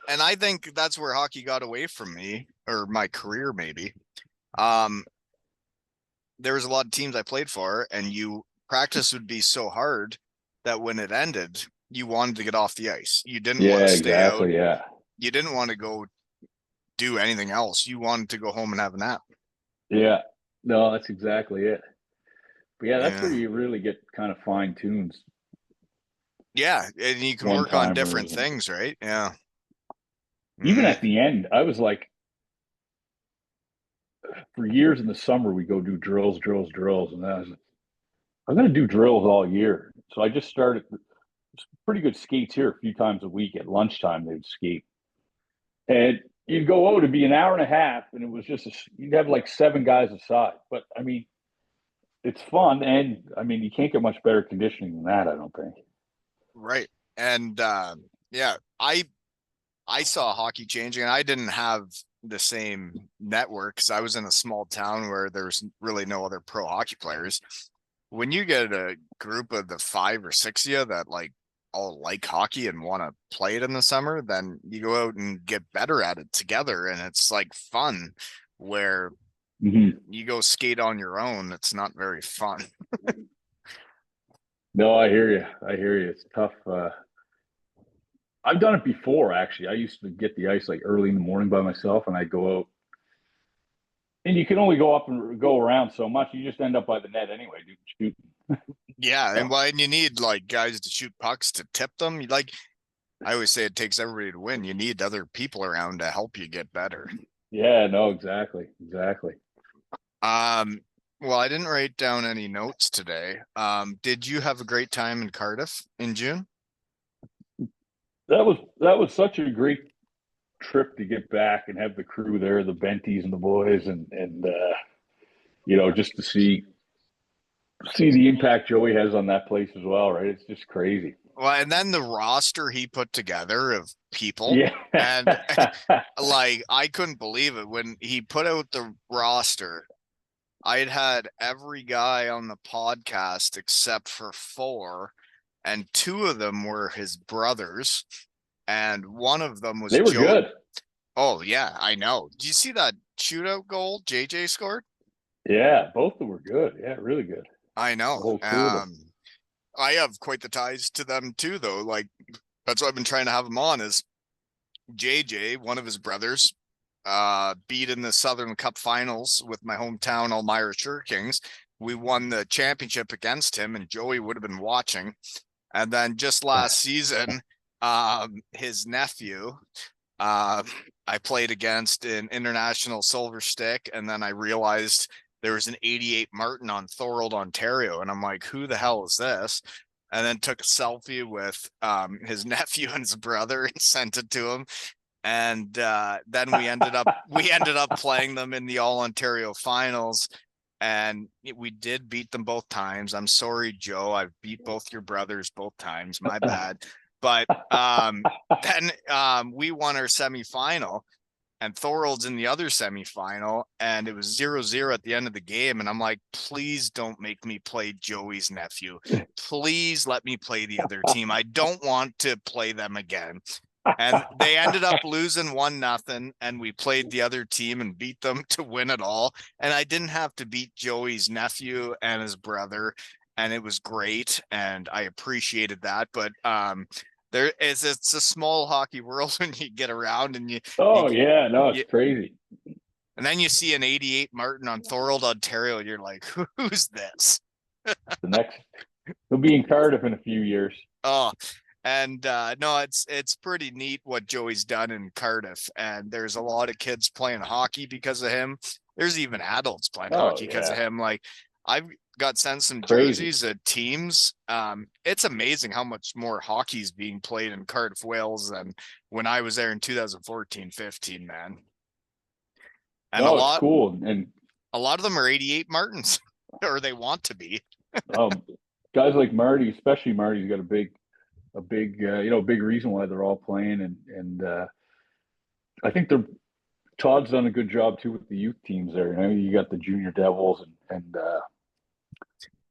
Speaker 1: And I think that's where hockey got away from me, or my career maybe. Um, there was a lot of teams I played for, and you practice would be so hard that when it ended, you wanted to get off the ice. You didn't want
Speaker 2: Yeah,
Speaker 1: to stay out.
Speaker 2: exactly. Yeah,
Speaker 1: You didn't want to go do anything else. You wanted to go home and have a nap.
Speaker 2: yeah. No, that's exactly it. But yeah, that's where
Speaker 1: Yeah.
Speaker 2: you really get kind of fine tunes,
Speaker 1: Yeah. And you can
Speaker 2: one
Speaker 1: work on different
Speaker 2: timers, and
Speaker 1: things, right? Yeah.
Speaker 2: even
Speaker 1: Mm,
Speaker 2: at the end, I was like, for years in the summer we go do drills, drills, drills, and I was like, I'm going to do drills all year. So I just started pretty good skates here a few times a week at lunchtime. They'd skate, and you'd go, oh, to be an hour and a half, and it was just you'd have like 7 guys aside. But I mean, it's fun, and I mean, you can't get much better conditioning than that, I don't think.
Speaker 1: right. And yeah, I saw hockey changing, and I didn't have the same network because I was in a small town where there's really no other pro hockey players. When you get a group of the 5 or 6 of you that like all like hockey and want to play it in the summer, then you go out and get better at it together, and it's like fun. Where
Speaker 2: Mm-hmm.
Speaker 1: you go skate on your own, it's not very fun.
Speaker 2: No, I hear you. I hear you. It's tough. I've done it before, actually. I used to get the ice like early in the morning by myself, and I'd go out. And you can only go up and go around so much. You just end up by the net anyway, dude, shooting.
Speaker 1: Yeah, and
Speaker 2: So,
Speaker 1: why you need like guys to shoot pucks to tip them. Like I always say, it takes everybody to win. You need other people around to help you get better.
Speaker 2: yeah, no, exactly. Exactly.
Speaker 1: Um, well, I didn't write down any notes today. Did you have a great time in Cardiff in June?
Speaker 2: That was such a great trip to get back and have the crew there, the Benties and the boys, and just to see the impact Joey has on that place as well, right? It's just crazy.
Speaker 1: Well, and then the roster he put together of people,
Speaker 2: Yeah.
Speaker 1: and like I couldn't believe it when he put out the roster. I'd had every guy on the podcast except for four, and two of them were his brothers, and one of them was
Speaker 2: They were
Speaker 1: Joe.
Speaker 2: good.
Speaker 1: Oh yeah, I know. Do you see that shootout goal JJ scored?
Speaker 2: Yeah, both of them were good. Yeah, really good.
Speaker 1: I
Speaker 2: The
Speaker 1: know.
Speaker 2: whole crew of them.
Speaker 1: I have quite the ties to them too, though. Like that's what I've been trying to have him on is JJ, one of his brothers, beat in the Southern Cup finals with my hometown Elmira Sure Kings. We won the championship against him, and Joey would have been watching. And then just last season, his nephew, uh, I played against in international silver stick, and then I realized there was an 88 Martin on Thorold, Ontario, and I'm like, who the hell is this? And then took a selfie with his nephew and his brother and sent it to him. And then we ended up playing them in the All Ontario finals, and we did beat them both times. I'm sorry, Joe. I've beat both your brothers both times. My bad. But then we won our semifinal, and Thorold's in the other semifinal, and it was 0-0 at the end of the game. And I'm like, please don't make me play Joey's nephew. Please let me play the other team. I don't want to play them again. And they ended up losing 1-0, and we played the other team and beat them to win it all. And I didn't have to beat Joey's nephew and his brother. and it was great, and I appreciated that. But it's a small hockey world when you get around and you
Speaker 2: Oh yeah, no, it's
Speaker 1: you
Speaker 2: crazy.
Speaker 1: and then you see an '88 Martin on Thorold, Ontario, and you're like, who's this?
Speaker 2: The next, he'll be in Cardiff in a few years.
Speaker 1: Oh, and no, it's pretty neat what Joey's done in Cardiff, and there's a lot of kids playing hockey because of him. There's even adults playing
Speaker 2: Oh
Speaker 1: hockey because of
Speaker 2: yeah,
Speaker 1: him. Like I've got sent some
Speaker 2: crazy.
Speaker 1: jerseys at teams. It's amazing how much more hockey's being played in Cardiff, Wales than when I was there in 2014-15, man. And
Speaker 2: No, it's cool, and
Speaker 1: a lot of them are '88 Martins, or they want to be.
Speaker 2: um, guys like Marty, especially Marty's got a big reason why they're all playing, and I think they're Todd's done a good job too with the youth teams there. You got the junior devils and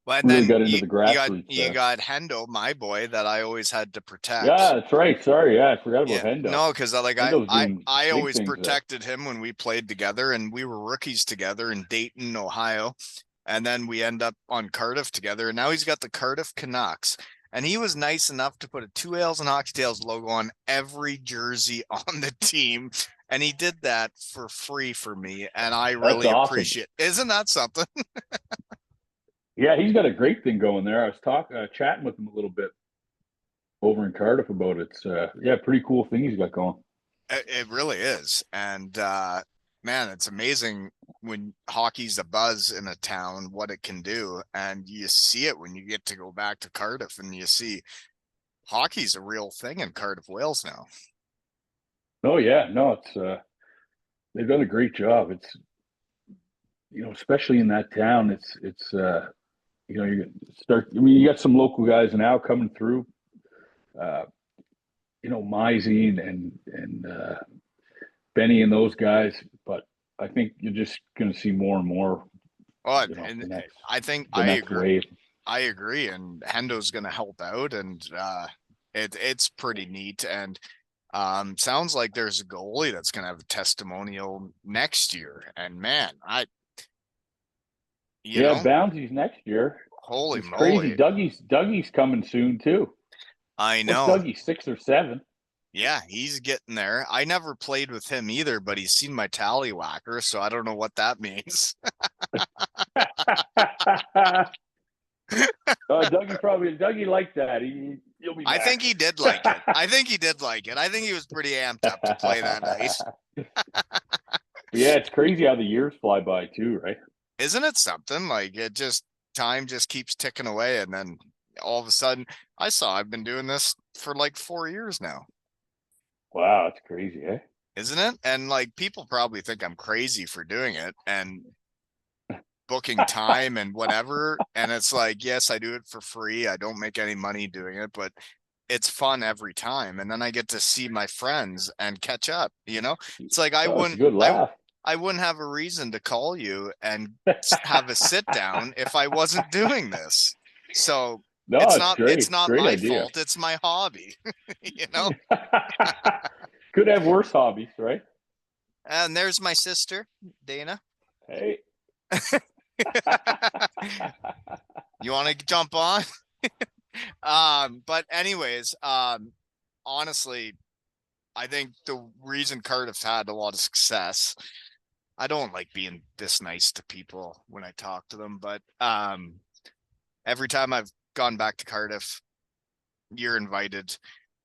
Speaker 1: Well, and
Speaker 2: really
Speaker 1: then
Speaker 2: got into the grassroots
Speaker 1: you
Speaker 2: there.
Speaker 1: got Hendo, my boy, that I always had to
Speaker 2: Yeah,
Speaker 1: protect.
Speaker 2: that's right. Sorry, yeah, I forgot about
Speaker 1: Yeah,
Speaker 2: Hendo.
Speaker 1: no, because like
Speaker 2: Hendo's doing
Speaker 1: I
Speaker 2: big
Speaker 1: always
Speaker 2: things there.
Speaker 1: protected him when we played together, and we were rookies together in Dayton, Ohio, and then we end up on Cardiff together, and now he's got the Cardiff Canucks, and he was nice enough to put a Two Ales and Hockey Tales logo on every jersey on the team, and he did that for free for me, and I
Speaker 2: That's
Speaker 1: really
Speaker 2: awesome.
Speaker 1: appreciate. Isn't that something?
Speaker 2: Yeah, he's got a great thing going there. I was chatting with him a little bit over in Cardiff about it. It's yeah, pretty cool thing he's got going.
Speaker 1: It really is. And man, it's amazing when hockey's a buzz in a town, what it can do. And you see it when you get to go back to Cardiff and you see hockey's a real thing in Cardiff, Wales now.
Speaker 2: Oh yeah, no, it's they've done a great job. It's especially in that town, you start. I mean, you got some local guys now coming through. Uh, Mizey and Benny and those guys, but I think you're just going to see more and more.
Speaker 1: Oh,
Speaker 2: The
Speaker 1: and
Speaker 2: next
Speaker 1: I think
Speaker 2: the next wave.
Speaker 1: I agree. And Hendo's going to help out, and it's pretty neat. And sounds like there's a goalie that's going to have a testimonial next year. And man, you
Speaker 2: Yeah,
Speaker 1: know,
Speaker 2: Bounty's next year.
Speaker 1: holy
Speaker 2: It's crazy.
Speaker 1: moly.
Speaker 2: Dougie's coming soon too.
Speaker 1: I
Speaker 2: What's
Speaker 1: know.
Speaker 2: Dougie, 6 or 7?
Speaker 1: Yeah, he's getting there. I never played with him either, but he's seen my tallywhacker, so I don't know what that means.
Speaker 2: Dougie liked that. He'll be
Speaker 1: I
Speaker 2: back.
Speaker 1: think he did like it. I think he did like it. I think he was pretty amped up to play that night.
Speaker 2: Yeah, it's crazy how the years fly by too, right?
Speaker 1: Isn't it something? Like time just keeps ticking away, and then all of a sudden I've been doing this for like 4 years now.
Speaker 2: Wow, it's crazy, eh?
Speaker 1: Isn't it? And like people probably think I'm crazy for doing it and booking time and whatever. And it's like, yes, I do it for free. I don't make any money doing it, but it's fun every time. And then I get to see my friends and catch up, It's like
Speaker 2: Oh, it's a good laugh.
Speaker 1: I wouldn't have a reason to call you and have a sit down if I wasn't doing this. So
Speaker 2: No, it's great.
Speaker 1: it's
Speaker 2: It's a
Speaker 1: not
Speaker 2: great
Speaker 1: my
Speaker 2: idea.
Speaker 1: fault. It's my hobby, you know?
Speaker 2: Could have worse hobbies, right?
Speaker 1: And there's my sister, Dana.
Speaker 2: Hey.
Speaker 1: You want to jump on? But anyways, honestly, I think the reason Cardiff had a lot of success, I don't like being this nice to people when I talk to them, but every time I've gone back to Cardiff, you're invited.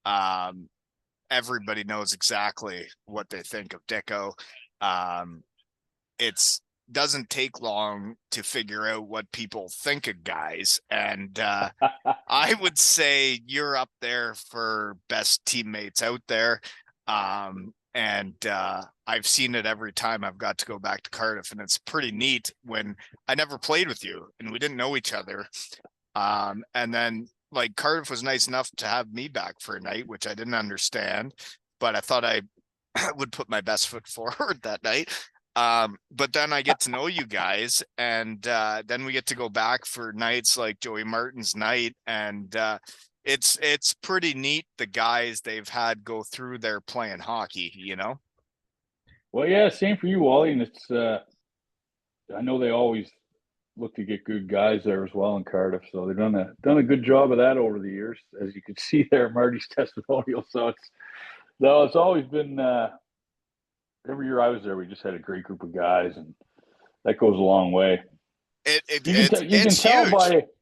Speaker 1: Um, Everybody knows exactly what they think of Dicko. It's doesn't take long to figure out what people think of guys, and I would say you're up there for best teammates out there. And I've seen it every time I've got to go back to Cardiff, and it's pretty neat when I never played with you and we didn't know each other. And then like Cardiff was nice enough to have me back for a night, which I didn't understand, but I thought I would put my best foot forward that night. But then I get to know you guys, and then we get to go back for nights like Joey Martin's night, and it's pretty neat the guys they've had go through there playing hockey.
Speaker 2: Well, yeah, same for you, Wally. And it's I know they always look to get good guys there as well in Cardiff. So they've done a good job of that over the years, as you can see there, Marty's testimonial. So it's always been every year I was there, we just had a great group of guys, and that goes a long way. You can
Speaker 1: It's
Speaker 2: tell
Speaker 1: huge.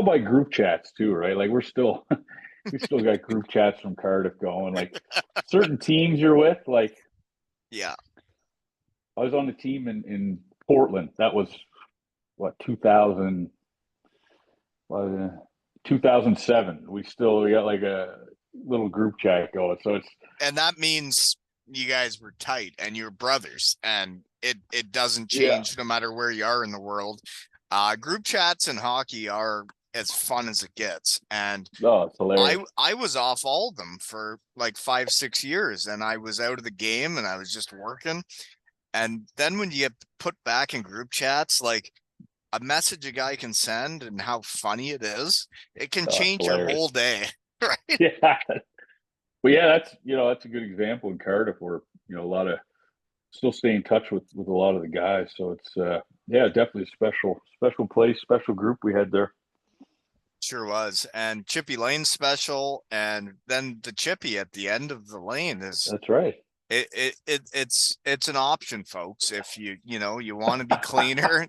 Speaker 2: by group chats too, right? Like we still got group chats from Cardiff going. Like certain teams you're with, like
Speaker 1: Yeah.
Speaker 2: I was on the team in Portland. That was what 2007. We got like a little group chat going. So it's
Speaker 1: And that means you guys were tight and you're brothers, and it doesn't
Speaker 2: yeah.
Speaker 1: change no matter where you are in the world. Group chats in hockey are as fun as it gets. And
Speaker 2: Oh, it's hilarious.
Speaker 1: I was off all of them for like 5-6 years, and I was out of the game and I was just working. And then when you get put back in group chats, like a message a guy can send and how funny it is, it can
Speaker 2: Oh, it's
Speaker 1: change your
Speaker 2: hilarious.
Speaker 1: whole day. Right.
Speaker 2: Yeah. But yeah, that's a good example in Cardiff where, a lot of still stay in touch with a lot of the guys. So it's yeah, definitely a special place, special group we had there.
Speaker 1: Sure was. And Chippy Lane special, and then the Chippy at the end of the lane is
Speaker 2: That's right.
Speaker 1: it's an option, folks. If you want to be cleaner,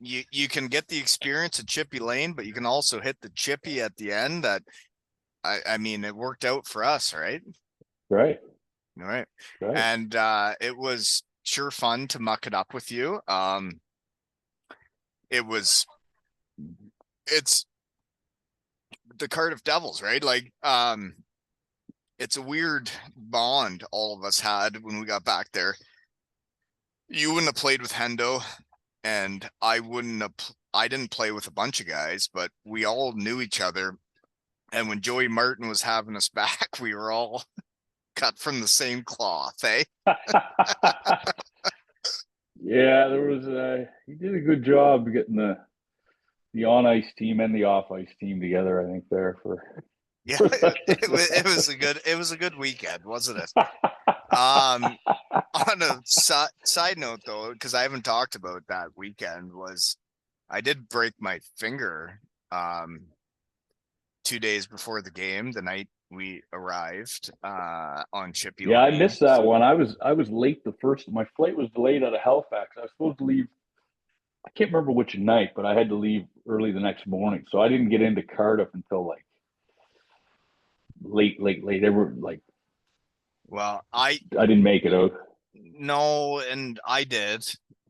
Speaker 1: you can get the experience at Chippy Lane, but you can also hit the Chippy at the end. That I mean, it worked out for us, right?
Speaker 2: Right.
Speaker 1: All right.
Speaker 2: Right.
Speaker 1: And it was sure fun to muck it up with you. It was it's the Cardiff Devils, right? Like, it's a weird bond all of us had when we got back there. You wouldn't have played with Hendo, and I didn't play with a bunch of guys, but we all knew each other. And when Joey Martin was having us back, we were all cut from the same cloth, eh?
Speaker 2: Yeah, there was he did a good job getting the on ice team and the off ice team together, I think, there
Speaker 1: Yeah,
Speaker 2: for that.
Speaker 1: it was a good weekend, wasn't it? On a side note though, because I haven't talked about that weekend, was I did break my finger 2 days before the game, the night we arrived on Chippy
Speaker 2: Yeah, I
Speaker 1: Lane.
Speaker 2: missed that one. I was late my flight was delayed out of Halifax. I was supposed to leave, I can't remember which night, but I had to leave early the next morning. So I didn't get into Cardiff until like late. They were like
Speaker 1: Well,
Speaker 2: I didn't make it out.
Speaker 1: no, and I did.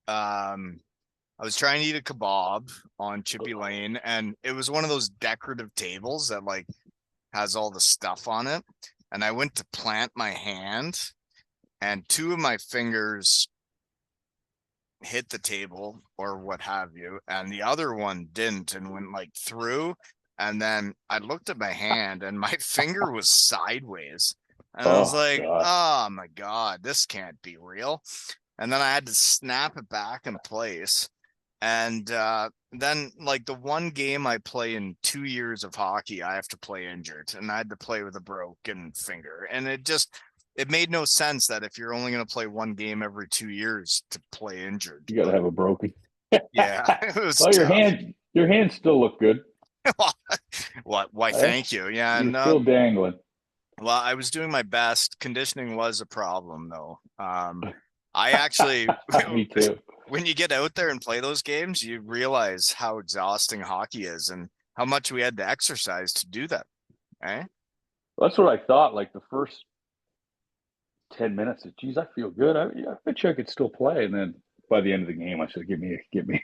Speaker 1: I was trying to eat a kebab on Chippy Lane, and it was one of those decorative tables that like has all the stuff on it. And I went to plant my hand, and two of my fingers hit the table or what have you, and the other one didn't and went like through. And then I looked at my hand, and my finger was sideways. And I was
Speaker 2: Oh
Speaker 1: like,
Speaker 2: God.
Speaker 1: oh my God, this can't be real. And then I had to snap it back in place. And then, like, the one game I play in 2 years of hockey, I have to play injured, and I had to play with a broken finger. And it made no sense that if you're only going to play one game every 2 years to play injured.
Speaker 2: You gotta
Speaker 1: But
Speaker 2: have a broken.
Speaker 1: yeah, it was
Speaker 2: Well,
Speaker 1: tough.
Speaker 2: your hands still look good.
Speaker 1: What? Why?
Speaker 2: Right?
Speaker 1: Thank you. Yeah,
Speaker 2: You're
Speaker 1: and
Speaker 2: still dangling.
Speaker 1: well, I was doing my best. Conditioning was a problem, though. I actually,
Speaker 2: Me too.
Speaker 1: when you get out there and play those games, you realize how exhausting hockey is and how much we had to exercise to do that. Eh?
Speaker 2: That's what I thought. Like the first 10 minutes, geez, I feel good. I bet you I could still play. And then by the end of the game, I said, "Get me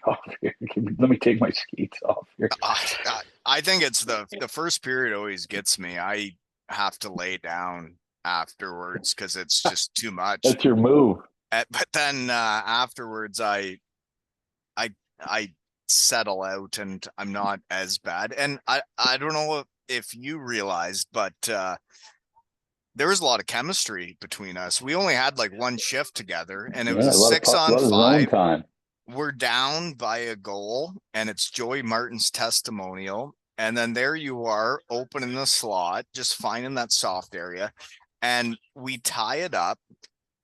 Speaker 2: off here. Let me take my skates off here."
Speaker 1: I think it's the first period always gets me. I have to lay down afterwards because it's just too much.
Speaker 2: That's your move.
Speaker 1: But then afterwards, I settle out and I'm not as bad. And I don't know if you realized, but there was a lot of chemistry between us. We only had like one shift together, and it was
Speaker 2: Yeah,
Speaker 1: a
Speaker 2: a
Speaker 1: 6-on
Speaker 2: lot of zone
Speaker 1: 5.
Speaker 2: time.
Speaker 1: We're down by a goal, and it's Joey Martin's testimonial. And then there you are, opening the slot, just finding that soft area. And we tie it up,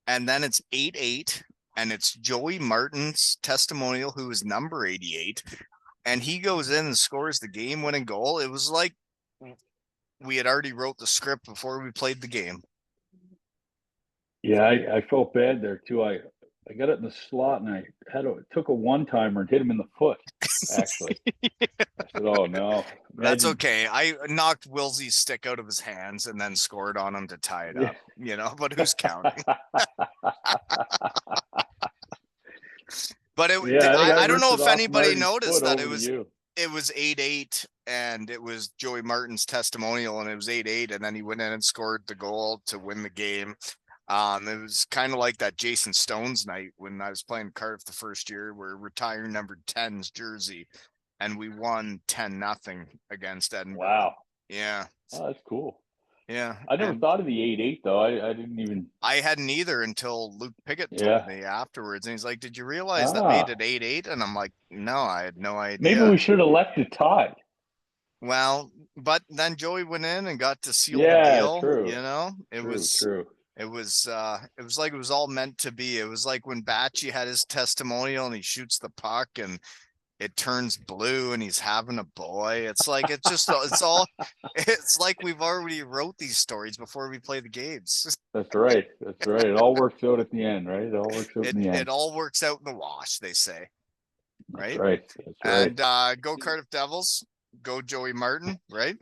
Speaker 1: and then it's 8-8. and it's Joey Martin's testimonial, who is number 88, and he goes in and scores the game-winning goal. It was like we had already wrote the script before we played the game.
Speaker 2: Yeah, I felt bad there too. I got it in the slot and I took a one-timer and hit him in the foot, actually. I said, oh no.
Speaker 1: That's okay. I knocked Wilsey's stick out of his hands and then scored on him to tie it up, but who's counting? But I don't know if anybody noticed that it was 8-8 and it was Joey Martin's testimonial and it was 8-8 and then he went in and scored the goal to win the game. It was kind of like that Jason Stones night when I was playing Cardiff the first year. We're retiring number 10's jersey, and we won 10-0 against Edinburgh.
Speaker 2: Wow.
Speaker 1: Yeah.
Speaker 2: Oh, that's cool.
Speaker 1: Yeah.
Speaker 2: I never thought of the 8-8 though. I didn't even.
Speaker 1: I hadn't either until Luke Pickett told me afterwards, and he's like, "Did you realize that made it 8-8?" And I'm like, "No, I had no idea."
Speaker 2: Maybe we should have left it tied.
Speaker 1: Well, but then Joey went in and got to seal the deal.
Speaker 2: True.
Speaker 1: It was true. It was like it was all meant to be. It was like when Batchy had his testimonial and he shoots the puck and it turns blue and he's having a boy. It's like it's like we've already wrote these stories before we play the games.
Speaker 2: That's right. That's right. It all works out at the end, right? It all works out in the end.
Speaker 1: It all works out in the wash, they say. Right?
Speaker 2: That's right. That's
Speaker 1: right. And go Cardiff Devils, go Joey Martin, right?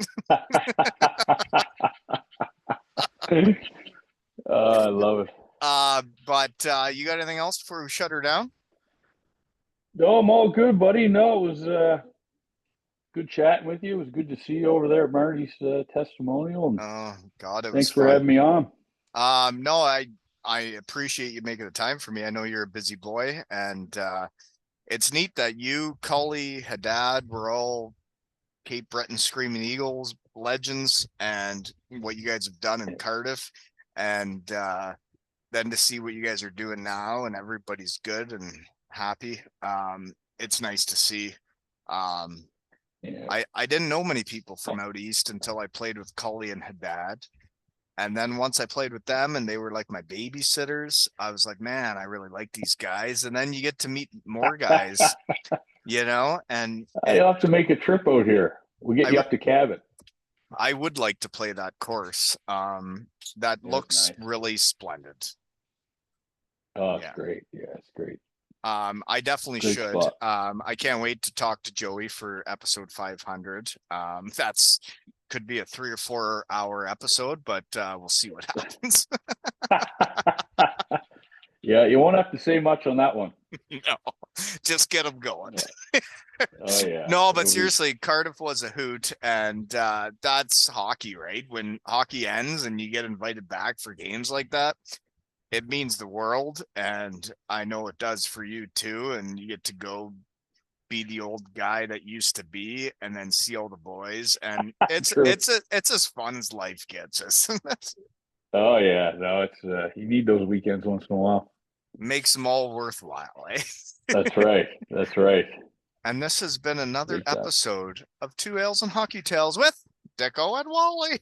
Speaker 2: I love it.
Speaker 1: But you got anything else before we shut her down?
Speaker 2: No, I'm all good, buddy. No, it was good chatting with you. It was good to see you over there at Marty's testimonial. And
Speaker 1: oh God,
Speaker 2: thanks for having me on.
Speaker 1: No, I appreciate you making the time for me. I know you're a busy boy, and it's neat that you, Cully, Haddad, were all Cape Breton Screaming Eagles legends, and what you guys have done in Cardiff. And then to see what you guys are doing now and everybody's good and happy. It's nice to see. I didn't know many people from out east until I played with Cully and Haddad. And then once I played with them and they were like my babysitters, I was like, man, I really like these guys. And then you get to meet more guys, and
Speaker 2: I'll have to make a trip out here. We'll get you up to Cabot.
Speaker 1: I would like to play that course. That looks really splendid.
Speaker 2: Oh, it's great. Yeah, it's great.
Speaker 1: I definitely should. I can't wait to talk to Joey for episode 500. That's could be a 3 or 4 hour episode, but we'll see what happens.
Speaker 2: Yeah, you won't have to say much on that one.
Speaker 1: No, just get them going.
Speaker 2: Oh yeah.
Speaker 1: No, but seriously, Cardiff was a hoot, and that's hockey, right? When hockey ends and you get invited back for games like that, it means the world, and I know it does for you too. And you get to go be the old guy that used to be, and then see all the boys, and it's as fun as life gets us.
Speaker 2: Oh yeah, no, it's you need those weekends once in a while.
Speaker 1: Makes them all worthwhile, eh?
Speaker 2: That's right. That's right.
Speaker 1: And this has been another episode of 2 Ales and Hockey Tales with Dicko and Wally.